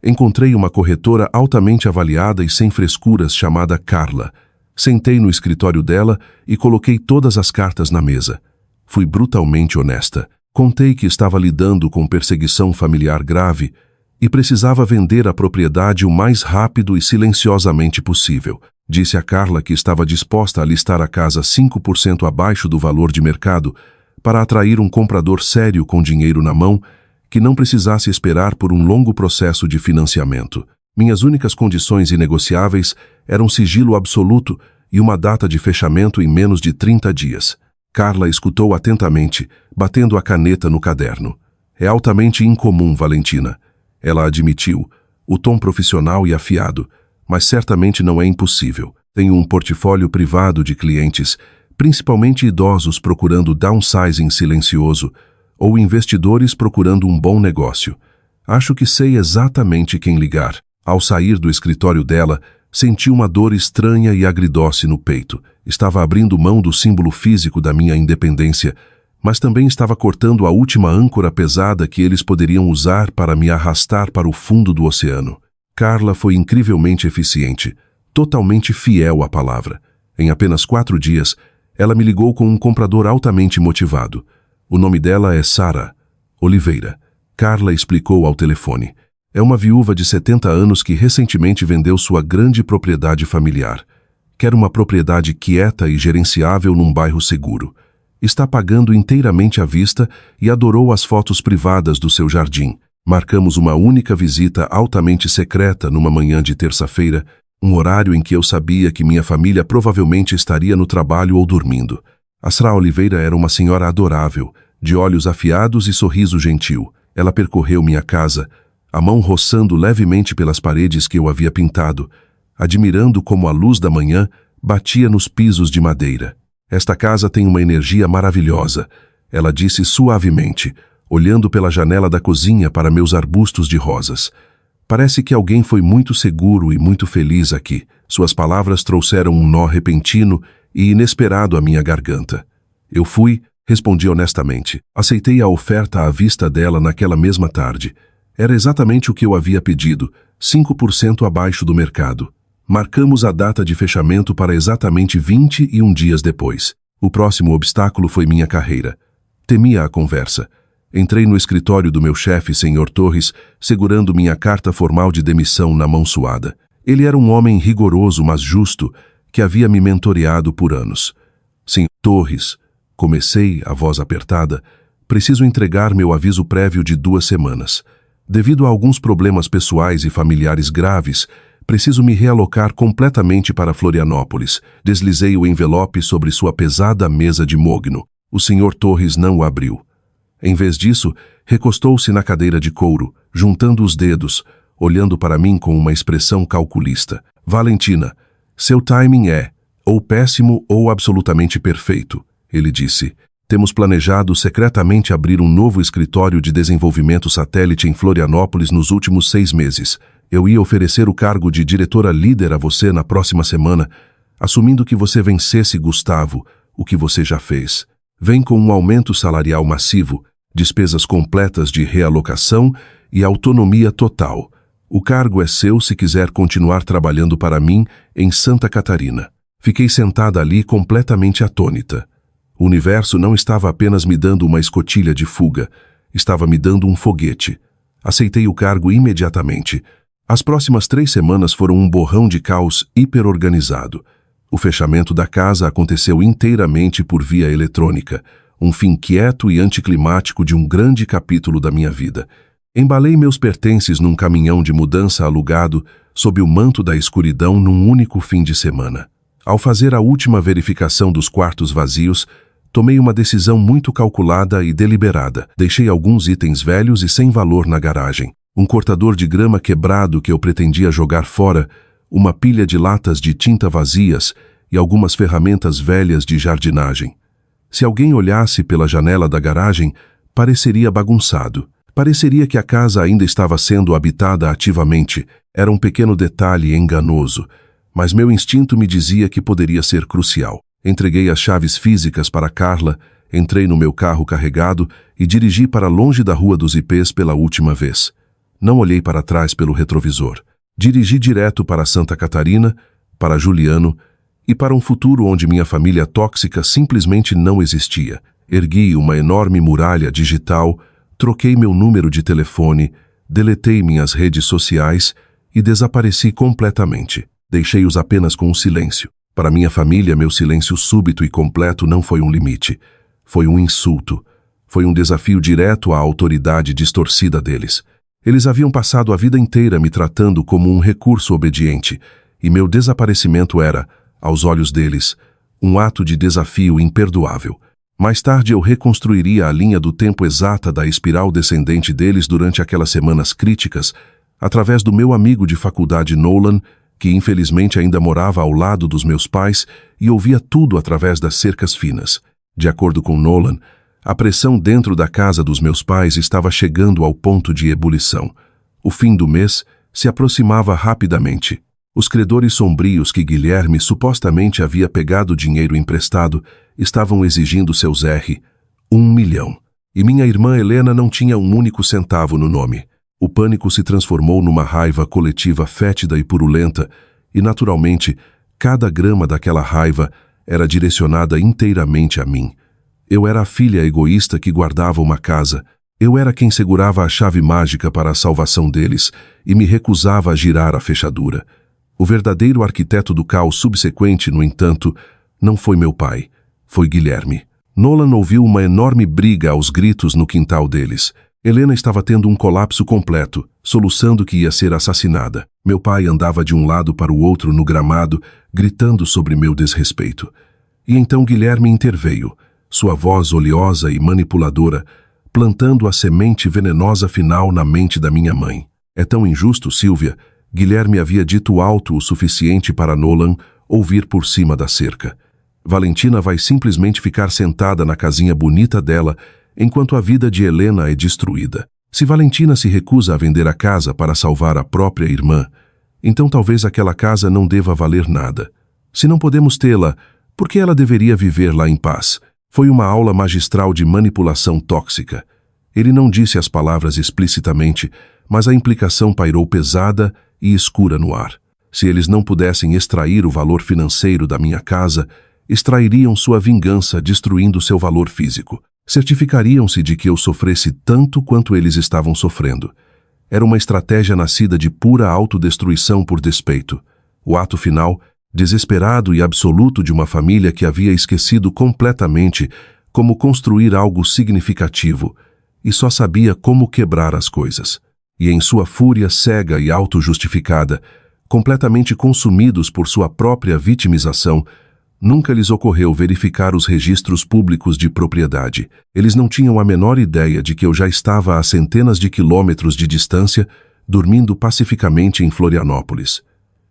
Encontrei uma corretora altamente avaliada e sem frescuras chamada Carla. Sentei no escritório dela e coloquei todas as cartas na mesa. Fui brutalmente honesta. Contei que estava lidando com perseguição familiar grave e precisava vender a propriedade o mais rápido e silenciosamente possível. Disse a Carla que estava disposta a listar a casa 5% abaixo do valor de mercado para atrair um comprador sério com dinheiro na mão que não precisasse esperar por um longo processo de financiamento. Minhas únicas condições inegociáveis eram sigilo absoluto e uma data de fechamento em menos de 30 dias. Carla escutou atentamente, batendo a caneta no caderno. É altamente incomum, Valentina. Ela admitiu, o tom profissional e afiado, mas certamente não é impossível. Tenho um portfólio privado de clientes, principalmente idosos procurando downsizing silencioso ou investidores procurando um bom negócio. Acho que sei exatamente quem ligar. Ao sair do escritório dela, senti uma dor estranha e agridoce no peito. Estava abrindo mão do símbolo físico da minha independência, mas também estava cortando a última âncora pesada que eles poderiam usar para me arrastar para o fundo do oceano. Carla foi incrivelmente eficiente, totalmente fiel à palavra. Em apenas 4 dias, ela me ligou com um comprador altamente motivado. O nome dela é Sara Oliveira. Carla explicou ao telefone. É uma viúva de 70 anos que recentemente vendeu sua grande propriedade familiar. Quer uma propriedade quieta e gerenciável num bairro seguro. Está pagando inteiramente à vista e adorou as fotos privadas do seu jardim. Marcamos uma única visita altamente secreta numa manhã de terça-feira, um horário em que eu sabia que minha família provavelmente estaria no trabalho ou dormindo. A Sara Oliveira era uma senhora adorável, de olhos afiados e sorriso gentil. Ela percorreu minha casa, a mão roçando levemente pelas paredes que eu havia pintado, admirando como a luz da manhã batia nos pisos de madeira. Esta casa tem uma energia maravilhosa, ela disse suavemente, olhando pela janela da cozinha para meus arbustos de rosas. Parece que alguém foi muito seguro e muito feliz aqui. Suas palavras trouxeram um nó repentino e inesperado à minha garganta. Eu fui, respondi honestamente. Aceitei a oferta à vista dela naquela mesma tarde. Era exatamente o que eu havia pedido, 5% abaixo do mercado. Marcamos a data de fechamento para exatamente 21 dias depois. O próximo obstáculo foi minha carreira. Temia a conversa. Entrei no escritório do meu chefe, Sr. Torres, segurando minha carta formal de demissão na mão suada. Ele era um homem rigoroso, mas justo, que havia me mentoreado por anos. Sr. Torres, comecei, a voz apertada, preciso entregar meu aviso prévio de 2 semanas. Devido a alguns problemas pessoais e familiares graves, preciso me realocar completamente para Florianópolis. Deslizei o envelope sobre sua pesada mesa de mogno. O Sr. Torres não o abriu. Em vez disso, recostou-se na cadeira de couro, juntando os dedos, olhando para mim com uma expressão calculista. Valentina, seu timing é ou péssimo ou absolutamente perfeito, ele disse. Temos planejado secretamente abrir um novo escritório de desenvolvimento satélite em Florianópolis nos últimos 6 meses. Eu ia oferecer o cargo de diretora líder a você na próxima semana, assumindo que você vencesse Gustavo, o que você já fez. Vem com um aumento salarial massivo, despesas completas de realocação e autonomia total. O cargo é seu se quiser continuar trabalhando para mim em Santa Catarina. Fiquei sentada ali completamente atônita. O universo não estava apenas me dando uma escotilha de fuga, estava me dando um foguete. Aceitei o cargo imediatamente. As próximas 3 semanas foram um borrão de caos hiperorganizado. O fechamento da casa aconteceu inteiramente por via eletrônica, um fim quieto e anticlimático de um grande capítulo da minha vida. Embalei meus pertences num caminhão de mudança alugado sob o manto da escuridão num único fim de semana. Ao fazer a última verificação dos quartos vazios, tomei uma decisão muito calculada e deliberada. Deixei alguns itens velhos e sem valor na garagem. Um cortador de grama quebrado que eu pretendia jogar fora, uma pilha de latas de tinta vazias e algumas ferramentas velhas de jardinagem. Se alguém olhasse pela janela da garagem, pareceria bagunçado. Pareceria que a casa ainda estava sendo habitada ativamente. Era um pequeno detalhe enganoso, mas meu instinto me dizia que poderia ser crucial. Entreguei as chaves físicas para Carla, entrei no meu carro carregado e dirigi para longe da Rua dos Ipês pela última vez. Não olhei para trás pelo retrovisor. Dirigi direto para Santa Catarina, para Juliano e para um futuro onde minha família tóxica simplesmente não existia. Ergui uma enorme muralha digital, troquei meu número de telefone, deletei minhas redes sociais e desapareci completamente. Deixei-os apenas com o silêncio. Para minha família, meu silêncio súbito e completo não foi um limite. Foi um insulto. Foi um desafio direto à autoridade distorcida deles. Eles haviam passado a vida inteira me tratando como um recurso obediente, e meu desaparecimento era, aos olhos deles, um ato de desafio imperdoável. Mais tarde eu reconstruiria a linha do tempo exata da espiral descendente deles durante aquelas semanas críticas, através do meu amigo de faculdade Nolan, que infelizmente ainda morava ao lado dos meus pais e ouvia tudo através das cercas finas. De acordo com Nolan, a pressão dentro da casa dos meus pais estava chegando ao ponto de ebulição. O fim do mês se aproximava rapidamente. Os credores sombrios que Guilherme supostamente havia pegado dinheiro emprestado estavam exigindo seus R$ 1 milhão. E minha irmã Helena não tinha um único centavo no nome. O pânico se transformou numa raiva coletiva fétida e purulenta, e naturalmente, cada grama daquela raiva era direcionada inteiramente a mim. Eu era a filha egoísta que guardava uma casa. Eu era quem segurava a chave mágica para a salvação deles e me recusava a girar a fechadura. O verdadeiro arquiteto do caos subsequente, no entanto, não foi meu pai, foi Guilherme. Nolan ouviu uma enorme briga aos gritos no quintal deles. Helena estava tendo um colapso completo, soluçando que ia ser assassinada. Meu pai andava de um lado para o outro no gramado, gritando sobre meu desrespeito. E então Guilherme interveio, sua voz oleosa e manipuladora, plantando a semente venenosa final na mente da minha mãe. É tão injusto, Silvia. Guilherme havia dito alto o suficiente para Nolan ouvir por cima da cerca. Valentina vai simplesmente ficar sentada na casinha bonita dela enquanto a vida de Helena é destruída. Se Valentina se recusa a vender a casa para salvar a própria irmã, então talvez aquela casa não deva valer nada. Se não podemos tê-la, por que ela deveria viver lá em paz? Foi uma aula magistral de manipulação tóxica. Ele não disse as palavras explicitamente, mas a implicação pairou pesada e escura no ar. Se eles não pudessem extrair o valor financeiro da minha casa, extrairiam sua vingança destruindo seu valor físico. Certificariam-se de que eu sofresse tanto quanto eles estavam sofrendo. Era uma estratégia nascida de pura autodestruição por despeito. O ato final, desesperado e absoluto de uma família que havia esquecido completamente como construir algo significativo e só sabia como quebrar as coisas. E em sua fúria cega e auto-justificada, completamente consumidos por sua própria vitimização, nunca lhes ocorreu verificar os registros públicos de propriedade. Eles não tinham a menor ideia de que eu já estava a centenas de quilômetros de distância, dormindo pacificamente em Florianópolis.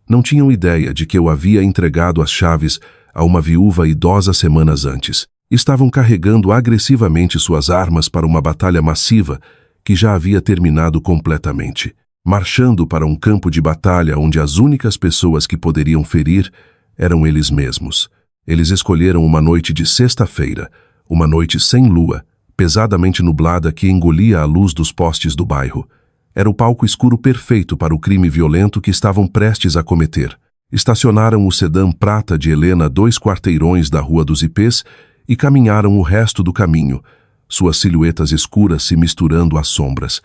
Não tinham ideia de que eu havia entregado as chaves a uma viúva idosa semanas antes. Estavam carregando agressivamente suas armas para uma batalha massiva que já havia terminado completamente. Marchando para um campo de batalha onde as únicas pessoas que poderiam ferir eram eles mesmos. Eles escolheram uma noite de sexta-feira, uma noite sem lua, pesadamente nublada que engolia a luz dos postes do bairro. Era o palco escuro perfeito para o crime violento que estavam prestes a cometer. Estacionaram o sedã prata de Helena a 2 quarteirões da Rua dos Ipês e caminharam o resto do caminho, suas silhuetas escuras se misturando às sombras.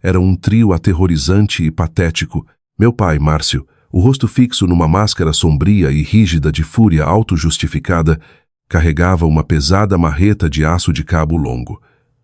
Era um trio aterrorizante e patético. Meu pai, Márcio, o rosto fixo numa máscara sombria e rígida de fúria auto-justificada, carregava uma pesada marreta de aço de cabo longo.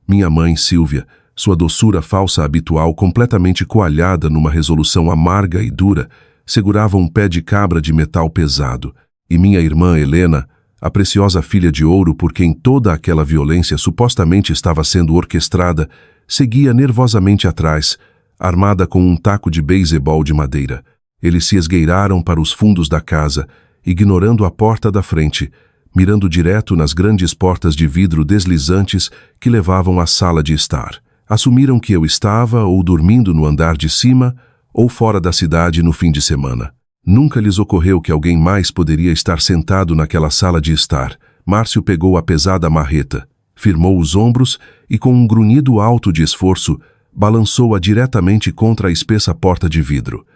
Minha mãe, Silvia, sua doçura falsa habitual completamente coalhada numa resolução amarga e dura, segurava um pé de cabra de metal pesado. E minha irmã Helena, a preciosa filha de ouro por quem toda aquela violência supostamente estava sendo orquestrada, seguia nervosamente atrás, armada com um taco de beisebol de madeira. Eles se esgueiraram para os fundos da casa, ignorando a porta da frente, mirando direto nas grandes portas de vidro deslizantes que levavam à sala de estar. Assumiram que eu estava ou dormindo no andar de cima ou fora da cidade no fim de semana. Nunca lhes ocorreu que alguém mais poderia estar sentado naquela sala de estar. Márcio pegou a pesada marreta, firmou os ombros e, com um grunhido alto de esforço, balançou-a diretamente contra a espessa porta de vidro.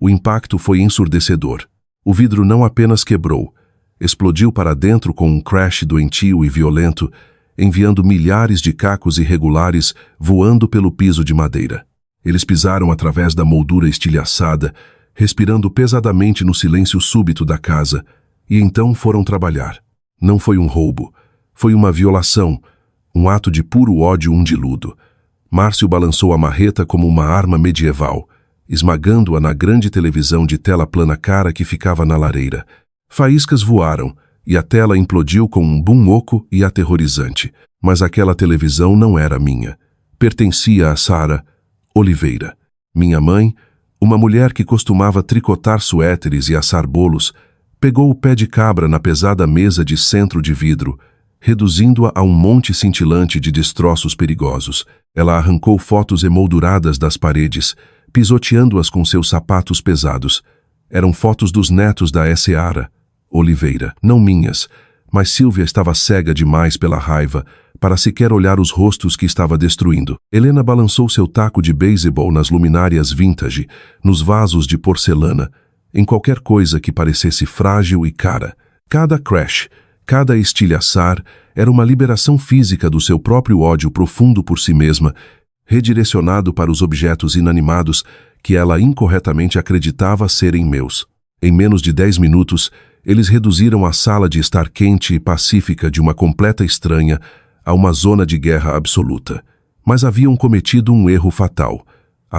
O impacto foi ensurdecedor. O vidro não apenas quebrou, explodiu para dentro com um crash doentio e violento, enviando milhares de cacos irregulares voando pelo piso de madeira. Eles pisaram através da moldura estilhaçada, respirando pesadamente no silêncio súbito da casa, e então foram trabalhar. Não foi um roubo, foi uma violação, um ato de puro ódio undiludo. Márcio balançou a marreta como uma arma medieval, esmagando-a na grande televisão de tela plana cara que ficava na lareira. Faíscas voaram, e a tela implodiu com um bum oco e aterrorizante. Mas aquela televisão não era minha. Pertencia a Sara Oliveira. Minha mãe, uma mulher que costumava tricotar suéteres e assar bolos, pegou o pé de cabra na pesada mesa de centro de vidro, reduzindo-a a um monte cintilante de destroços perigosos. Ela arrancou fotos emolduradas das paredes, pisoteando-as com seus sapatos pesados. Eram fotos dos netos da Sara Oliveira, não minhas, mas Silvia estava cega demais pela raiva para sequer olhar os rostos que estava destruindo. Helena balançou seu taco de beisebol nas luminárias vintage, nos vasos de porcelana, em qualquer coisa que parecesse frágil e cara. Cada crash, cada estilhaçar era uma liberação física do seu próprio ódio profundo por si mesma, redirecionado para os objetos inanimados que ela incorretamente acreditava serem meus. Em menos de 10 minutos, eles reduziram a sala de estar quente e pacífica de uma completa estranha a uma zona de guerra absoluta. Mas haviam cometido um erro fatal.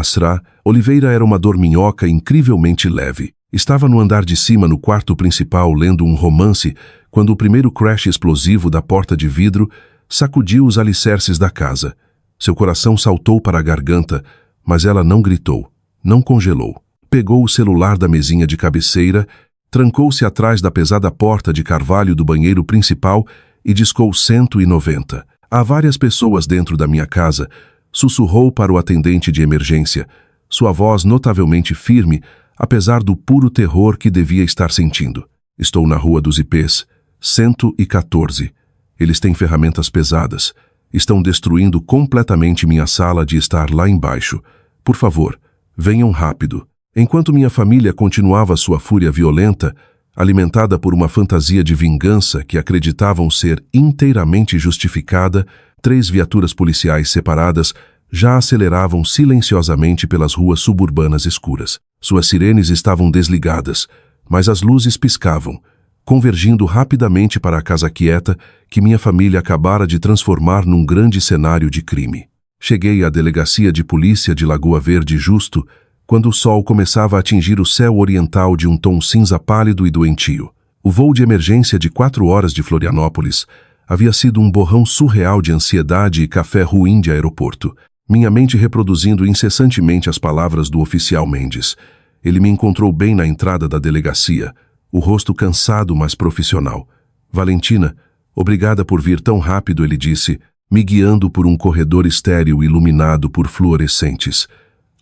Sara Oliveira era uma dorminhoca incrivelmente leve. Estava no andar de cima no quarto principal lendo um romance quando o primeiro crash explosivo da porta de vidro sacudiu os alicerces da casa. Seu coração saltou para a garganta, mas ela não gritou, não congelou. Pegou o celular da mesinha de cabeceira, trancou-se atrás da pesada porta de carvalho do banheiro principal e discou 190. Há várias pessoas dentro da minha casa, sussurrou para o atendente de emergência, sua voz notavelmente firme, apesar do puro terror que devia estar sentindo. Estou na Rua dos Ipês, 114. Eles têm ferramentas pesadas. Estão destruindo completamente minha sala de estar lá embaixo. Por favor, venham rápido. Enquanto minha família continuava sua fúria violenta, alimentada por uma fantasia de vingança que acreditavam ser inteiramente justificada, 3 viaturas policiais separadas já aceleravam silenciosamente pelas ruas suburbanas escuras. Suas sirenes estavam desligadas, mas as luzes piscavam, convergindo rapidamente para a casa quieta que minha família acabara de transformar num grande cenário de crime. Cheguei à delegacia de polícia de Lagoa Verde justo quando o sol começava a atingir o céu oriental de um tom cinza pálido e doentio. O voo de emergência de 4 horas de Florianópolis havia sido um borrão surreal de ansiedade e café ruim de aeroporto, minha mente reproduzindo incessantemente as palavras do oficial Mendes. Ele me encontrou bem na entrada da delegacia, o rosto cansado, mas profissional. Valentina, obrigada por vir tão rápido, ele disse, me guiando por um corredor estéril iluminado por fluorescentes.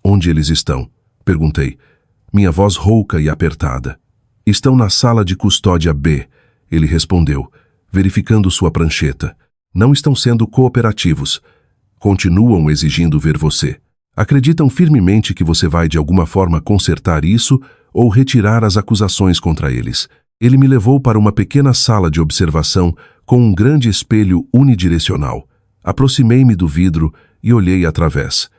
Onde eles estão? Perguntei, minha voz rouca e apertada. Estão na sala de custódia B, ele respondeu, verificando sua prancheta. Não estão sendo cooperativos. Continuam exigindo ver você. Acreditam firmemente que você vai de alguma forma consertar isso ou retirar as acusações contra eles. Ele me levou para uma pequena sala de observação com um grande espelho unidirecional. Aproximei-me do vidro e olhei através.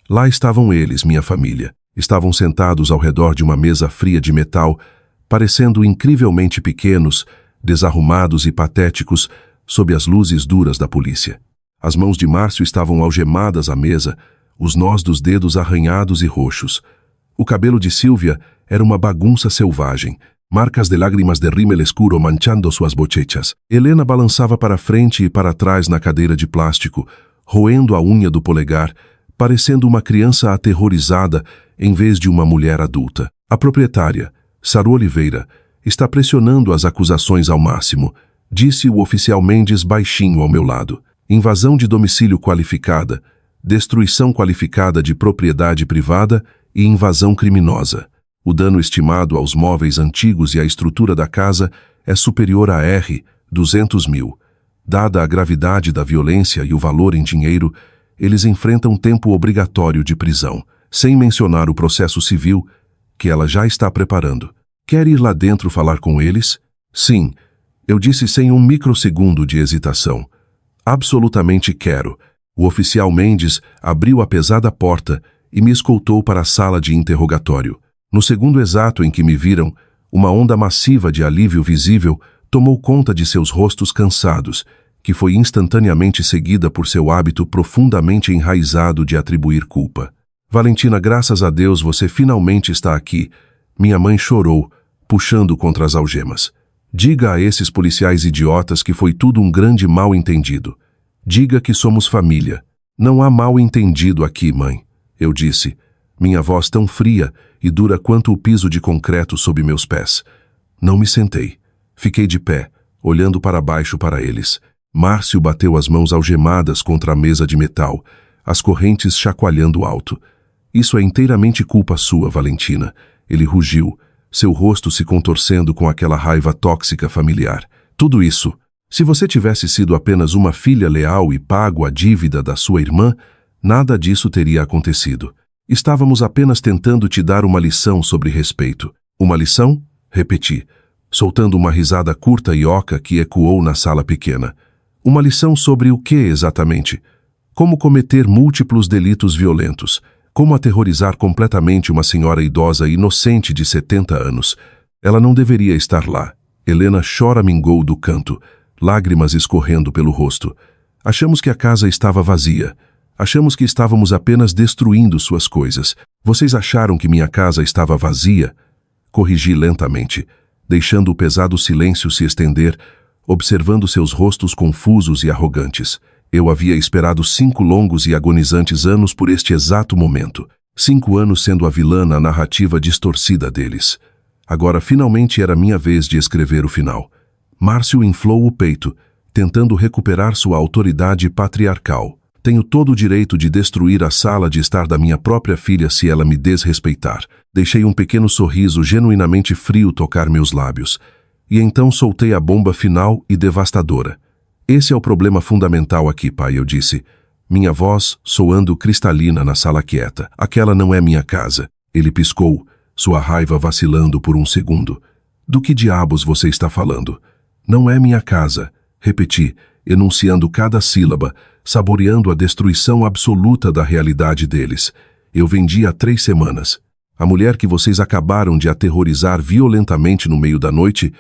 Lá estavam eles, minha família. Estavam sentados ao redor de uma mesa fria de metal, parecendo incrivelmente pequenos, desarrumados e patéticos sob as luzes duras da polícia. As mãos de Márcio estavam algemadas à mesa, os nós dos dedos arranhados e roxos. O cabelo de Silvia era uma bagunça selvagem, marcas de lágrimas de rímel escuro manchando suas bochechas. Helena balançava para frente e para trás na cadeira de plástico, roendo a unha do polegar, parecendo uma criança aterrorizada em vez de uma mulher adulta. A proprietária, Sara Oliveira, está pressionando as acusações ao máximo, disse o oficial Mendes baixinho ao meu lado. Invasão de domicílio qualificada, destruição qualificada de propriedade privada e invasão criminosa. O dano estimado aos móveis antigos e à estrutura da casa é superior a R$ 200 mil. Dada a gravidade da violência e o valor em dinheiro, eles enfrentam tempo obrigatório de prisão, sem mencionar o processo civil que ela já está preparando. Quer ir lá dentro falar com eles? Sim, eu disse sem um microsegundo de hesitação. Absolutamente quero. O oficial Mendes abriu a pesada porta e me escoltou para a sala de interrogatório. No segundo exato em que me viram, uma onda massiva de alívio visível tomou conta de seus rostos cansados, que foi instantaneamente seguida por seu hábito profundamente enraizado de atribuir culpa. Valentina, graças a Deus você finalmente está aqui. Minha mãe chorou, puxando contra as algemas. Diga a esses policiais idiotas que foi tudo um grande mal-entendido. Diga que somos família. Não há mal-entendido aqui, mãe, eu disse, minha voz tão fria e dura quanto o piso de concreto sob meus pés. Não me sentei. Fiquei de pé, olhando para baixo para eles. Márcio bateu as mãos algemadas contra a mesa de metal, as correntes chacoalhando alto. Isso é inteiramente culpa sua, Valentina. Ele rugiu, seu rosto se contorcendo com aquela raiva tóxica familiar. Tudo isso, se você tivesse sido apenas uma filha leal e pago a dívida da sua irmã, nada disso teria acontecido. Estávamos apenas tentando te dar uma lição sobre respeito. Uma lição? Repeti, soltando uma risada curta e oca que ecoou na sala pequena. Uma lição sobre o que exatamente? Como cometer múltiplos delitos violentos. Como aterrorizar completamente uma senhora idosa inocente de 70 anos. Ela não deveria estar lá. Helena choramingou do canto, lágrimas escorrendo pelo rosto. Achamos que a casa estava vazia. Achamos que estávamos apenas destruindo suas coisas. Vocês acharam que minha casa estava vazia? Corrigi lentamente, deixando o pesado silêncio se estender, observando seus rostos confusos e arrogantes. Eu havia esperado 5 longos e agonizantes anos por este exato momento. 5 anos sendo a vilã na narrativa distorcida deles. Agora finalmente era minha vez de escrever o final. Márcio inflou o peito, tentando recuperar sua autoridade patriarcal. Tenho todo o direito de destruir a sala de estar da minha própria filha se ela me desrespeitar. Deixei um pequeno sorriso genuinamente frio tocar meus lábios. E então soltei a bomba final e devastadora. Esse é o problema fundamental aqui, pai, eu disse. Minha voz soando cristalina na sala quieta. Aquela não é minha casa. Ele piscou, sua raiva vacilando por um segundo. Do que diabos você está falando? Não é minha casa, repeti, enunciando cada sílaba, saboreando a destruição absoluta da realidade deles. Eu vendi há 3 semanas. A mulher que vocês acabaram de aterrorizar violentamente no meio da noite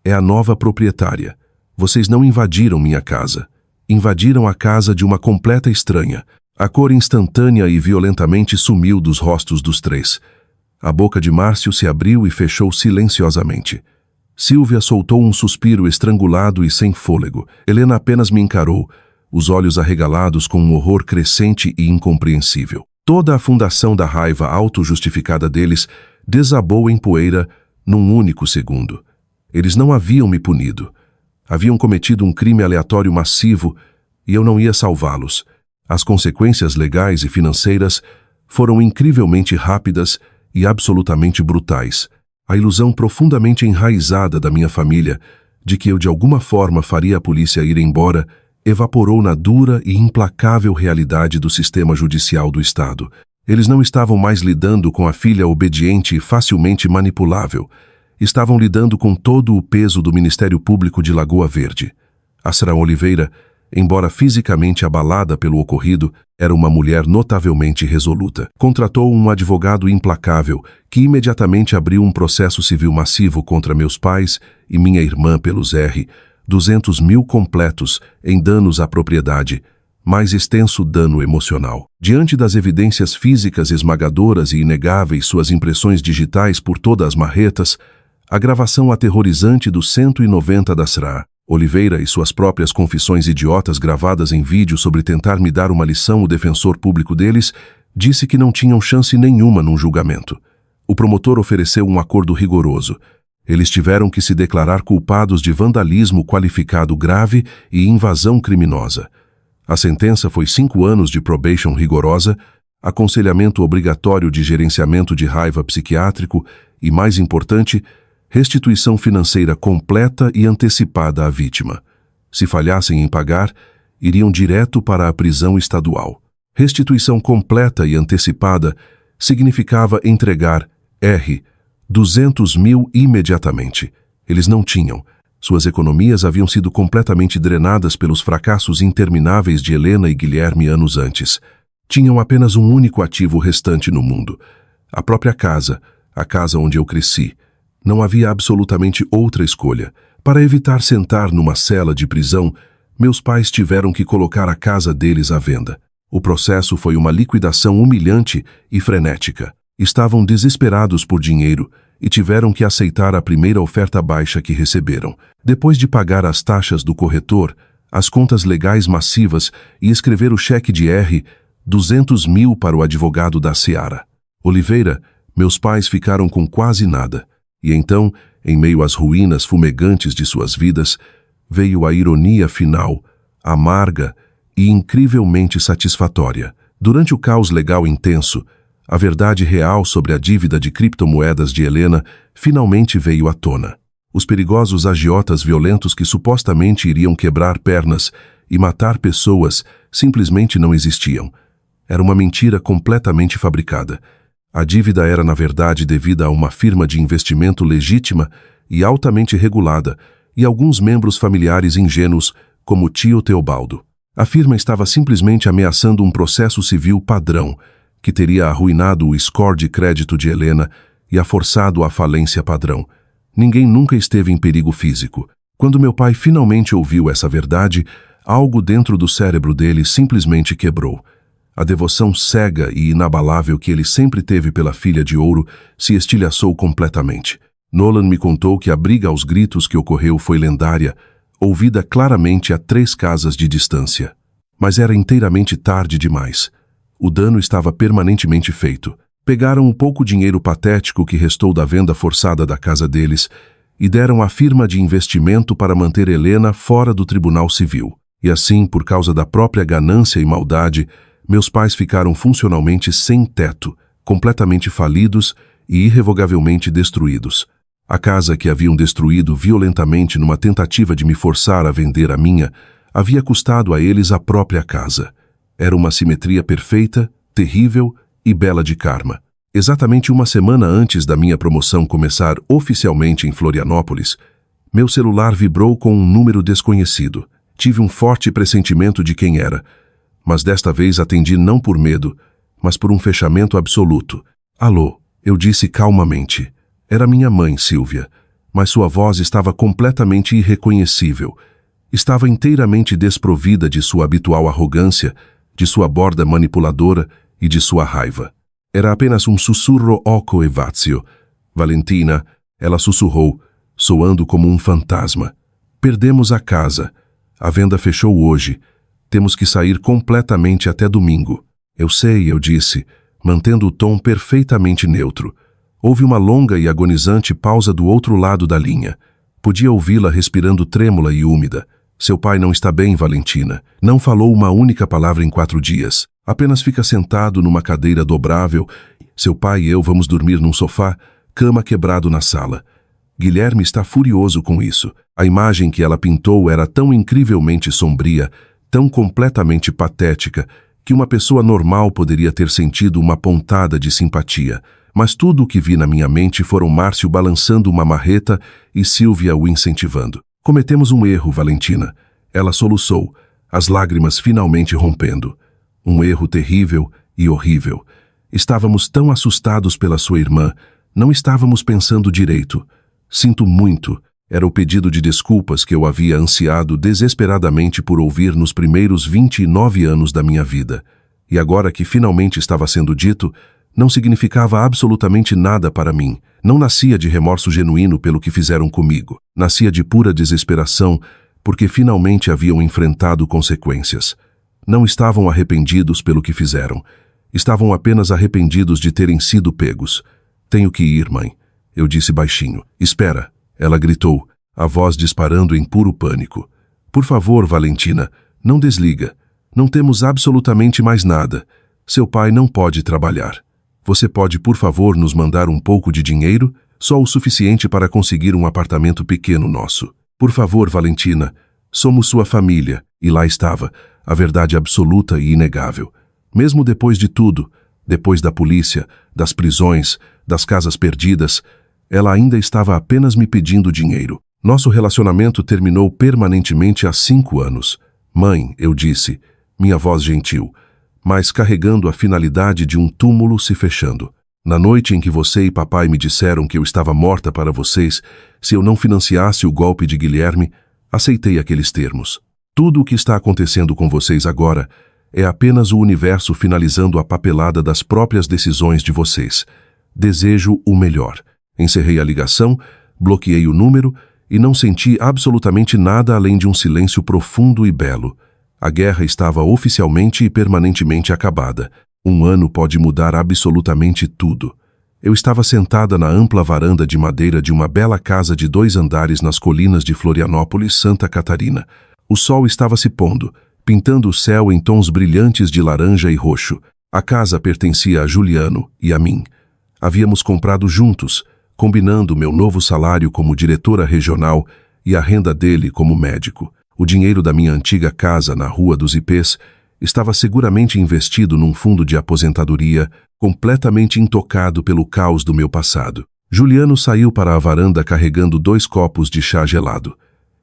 é a nova proprietária. Vocês não invadiram minha casa. Invadiram a casa de uma completa estranha. A cor instantânea e violentamente sumiu dos rostos dos 3. A boca de Márcio se abriu e fechou silenciosamente. Silvia soltou um suspiro estrangulado e sem fôlego. Helena apenas me encarou, os olhos arregalados com um horror crescente e incompreensível. Toda a fundação da raiva auto-justificada deles desabou em poeira num único segundo. Eles não haviam me punido. Haviam cometido um crime aleatório massivo e eu não ia salvá-los. As consequências legais e financeiras foram incrivelmente rápidas e absolutamente brutais. A ilusão profundamente enraizada da minha família de que eu de alguma forma faria a polícia ir embora evaporou na dura e implacável realidade do sistema judicial do Estado. Eles não estavam mais lidando com a filha obediente e facilmente manipulável. Estavam lidando com todo o peso do Ministério Público de Lagoa Verde. Asra Oliveira, embora fisicamente abalada pelo ocorrido, era uma mulher notavelmente resoluta. Contratou um advogado implacável que imediatamente abriu um processo civil massivo contra meus pais e minha irmã pelos 200 mil completos em danos à propriedade, mais extenso dano emocional. Diante das evidências físicas esmagadoras e inegáveis, suas impressões digitais por todas as marretas, a gravação aterrorizante dos 190 da Asra Oliveira e suas próprias confissões idiotas gravadas em vídeo sobre tentar me dar uma lição, o defensor público deles disse que não tinham chance nenhuma num julgamento. O promotor ofereceu um acordo rigoroso. Eles tiveram que se declarar culpados de vandalismo qualificado grave e invasão criminosa. A sentença foi 5 anos de probation rigorosa, aconselhamento obrigatório de gerenciamento de raiva psiquiátrico e, mais importante, restituição financeira completa e antecipada à vítima. Se falhassem em pagar, iriam direto para a prisão estadual. Restituição completa e antecipada significava entregar 200 mil imediatamente. Eles não tinham. Suas economias haviam sido completamente drenadas pelos fracassos intermináveis de Helena e Guilherme anos antes. Tinham apenas um único ativo restante no mundo: a própria casa, a casa onde eu cresci. Não havia absolutamente outra escolha. Para evitar sentar numa cela de prisão, meus pais tiveram que colocar a casa deles à venda. O processo foi uma liquidação humilhante e frenética. Estavam desesperados por dinheiro e tiveram que aceitar a primeira oferta baixa que receberam. Depois de pagar as taxas do corretor, as contas legais massivas e escrever o cheque de R$ 200 mil para o advogado da Seara Oliveira, meus pais ficaram com quase nada. E então, em meio às ruínas fumegantes de suas vidas, veio a ironia final, amarga e incrivelmente satisfatória. Durante o caos legal intenso, a verdade real sobre a dívida de criptomoedas de Helena finalmente veio à tona. Os perigosos agiotas violentos que supostamente iriam quebrar pernas e matar pessoas simplesmente não existiam. Era uma mentira completamente fabricada. A dívida era, na verdade, devida a uma firma de investimento legítima e altamente regulada e alguns membros familiares ingênuos, como o tio Teobaldo. A firma estava simplesmente ameaçando um processo civil padrão, que teria arruinado o score de crédito de Helena e a forçado à falência padrão. Ninguém nunca esteve em perigo físico. Quando meu pai finalmente ouviu essa verdade, algo dentro do cérebro dele simplesmente quebrou. A devoção cega e inabalável que ele sempre teve pela filha de ouro se estilhaçou completamente. Nolan me contou que a briga aos gritos que ocorreu foi lendária, ouvida claramente a 3 casas de distância. Mas era inteiramente tarde demais. O dano estava permanentemente feito. Pegaram o pouco dinheiro patético que restou da venda forçada da casa deles e deram à firma de investimento para manter Helena fora do tribunal civil. E assim, por causa da própria ganância e maldade, meus pais ficaram funcionalmente sem teto, completamente falidos e irrevogavelmente destruídos. A casa que haviam destruído violentamente numa tentativa de me forçar a vender a minha, havia custado a eles a própria casa. Era uma simetria perfeita, terrível e bela de karma. Exatamente uma semana antes da minha promoção começar oficialmente em Florianópolis, meu celular vibrou com um número desconhecido. Tive um forte pressentimento de quem era, mas desta vez atendi não por medo, mas por um fechamento absoluto. Alô, eu disse calmamente. Era minha mãe, Silvia, mas sua voz estava completamente irreconhecível. Estava inteiramente desprovida de sua habitual arrogância, de sua borda manipuladora e de sua raiva. Era apenas um sussurro oco e vazio. Valentina, ela sussurrou, soando como um fantasma. Perdemos a casa. A venda fechou hoje. Temos que sair completamente até domingo. Eu sei, eu disse, mantendo o tom perfeitamente neutro. Houve uma longa e agonizante pausa do outro lado da linha. Podia ouvi-la respirando trêmula e úmida. Seu pai não está bem, Valentina. Não falou uma única palavra em 4 dias. Apenas fica sentado numa cadeira dobrável. Seu pai e eu vamos dormir num sofá, cama quebrado na sala. Guilherme está furioso com isso. A imagem que ela pintou era tão incrivelmente sombria, tão completamente patética, que uma pessoa normal poderia ter sentido uma pontada de simpatia. Mas tudo o que vi na minha mente foram Márcio balançando uma marreta e Silvia o incentivando. Cometemos um erro, Valentina. Ela soluçou, as lágrimas finalmente rompendo. Um erro terrível e horrível. Estávamos tão assustados pela sua irmã, não estávamos pensando direito. Sinto muito. Era o pedido de desculpas que eu havia ansiado desesperadamente por ouvir nos primeiros 29 anos da minha vida. E agora que finalmente estava sendo dito, não significava absolutamente nada para mim. Não nascia de remorso genuíno pelo que fizeram comigo. Nascia de pura desesperação, porque finalmente haviam enfrentado consequências. Não estavam arrependidos pelo que fizeram. Estavam apenas arrependidos de terem sido pegos. Tenho que ir, mãe. Eu disse baixinho. Espera. Ela gritou, a voz disparando em puro pânico. Por favor, Valentina, não desliga. Não temos absolutamente mais nada. Seu pai não pode trabalhar. Você pode, por favor, nos mandar um pouco de dinheiro? Só o suficiente para conseguir um apartamento pequeno nosso. Por favor, Valentina, somos sua família. E lá estava, a verdade absoluta e inegável. Mesmo depois de tudo, depois da polícia, das prisões, das casas perdidas, ela ainda estava apenas me pedindo dinheiro. Nosso relacionamento terminou permanentemente há 5 anos. Mãe, eu disse, minha voz gentil, mas carregando a finalidade de um túmulo se fechando. Na noite em que você e papai me disseram que eu estava morta para vocês, se eu não financiasse o golpe de Guilherme, aceitei aqueles termos. Tudo o que está acontecendo com vocês agora é apenas o universo finalizando a papelada das próprias decisões de vocês. Desejo o melhor. Encerrei a ligação, bloqueei o número e não senti absolutamente nada além de um silêncio profundo e belo. A guerra estava oficialmente e permanentemente acabada. Um ano pode mudar absolutamente tudo. Eu estava sentada na ampla varanda de madeira de uma bela casa de 2 andares nas colinas de Florianópolis, Santa Catarina. O sol estava se pondo, pintando o céu em tons brilhantes de laranja e roxo. A casa pertencia a Juliano e a mim. Havíamos comprado juntos, combinando meu novo salário como diretora regional e a renda dele como médico. O dinheiro da minha antiga casa na Rua dos Ipês estava seguramente investido num fundo de aposentadoria, completamente intocado pelo caos do meu passado. Juliano saiu para a varanda carregando 2 copos de chá gelado.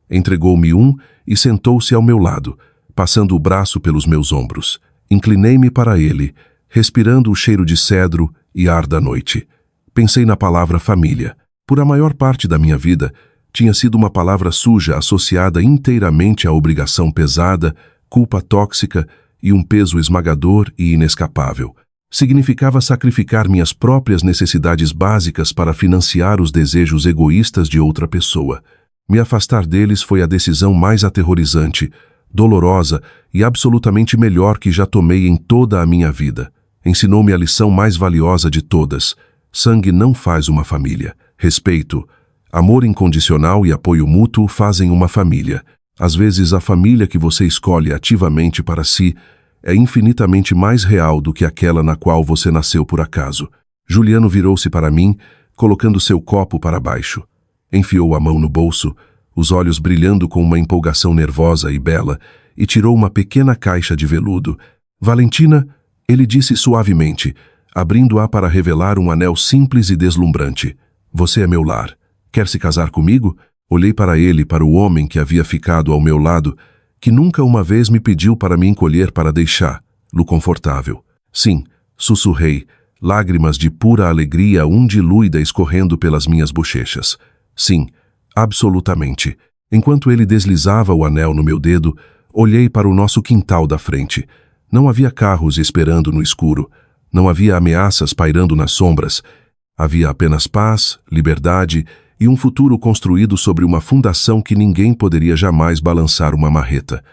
Entregou-me um e sentou-se ao meu lado, passando o braço pelos meus ombros. Inclinei-me para ele, respirando o cheiro de cedro e ar da noite. Pensei na palavra família. Por a maior parte da minha vida, tinha sido uma palavra suja associada inteiramente à obrigação pesada, culpa tóxica e um peso esmagador e inescapável. Significava sacrificar minhas próprias necessidades básicas para financiar os desejos egoístas de outra pessoa. Me afastar deles foi a decisão mais aterrorizante, dolorosa e absolutamente melhor que já tomei em toda a minha vida. Ensinou-me a lição mais valiosa de todas. Sangue não faz uma família. Respeito, amor incondicional e apoio mútuo fazem uma família. Às vezes, a família que você escolhe ativamente para si é infinitamente mais real do que aquela na qual você nasceu por acaso. Juliano virou-se para mim, colocando seu copo para baixo. Enfiou a mão no bolso, os olhos brilhando com uma empolgação nervosa e bela, e tirou uma pequena caixa de veludo. Valentina, ele disse suavemente, abrindo-a para revelar um anel simples e deslumbrante. Você é meu lar. Quer se casar comigo? Olhei para ele, para o homem que havia ficado ao meu lado, que nunca uma vez me pediu para me encolher para deixá-lo confortável. Sim, sussurrei, lágrimas de pura alegria undilúida escorrendo pelas minhas bochechas. Sim, absolutamente. Enquanto ele deslizava o anel no meu dedo, olhei para o nosso quintal da frente. Não havia carros esperando no escuro. Não havia ameaças pairando nas sombras. Havia apenas paz, liberdade e um futuro construído sobre uma fundação que ninguém poderia jamais balançar uma marreta.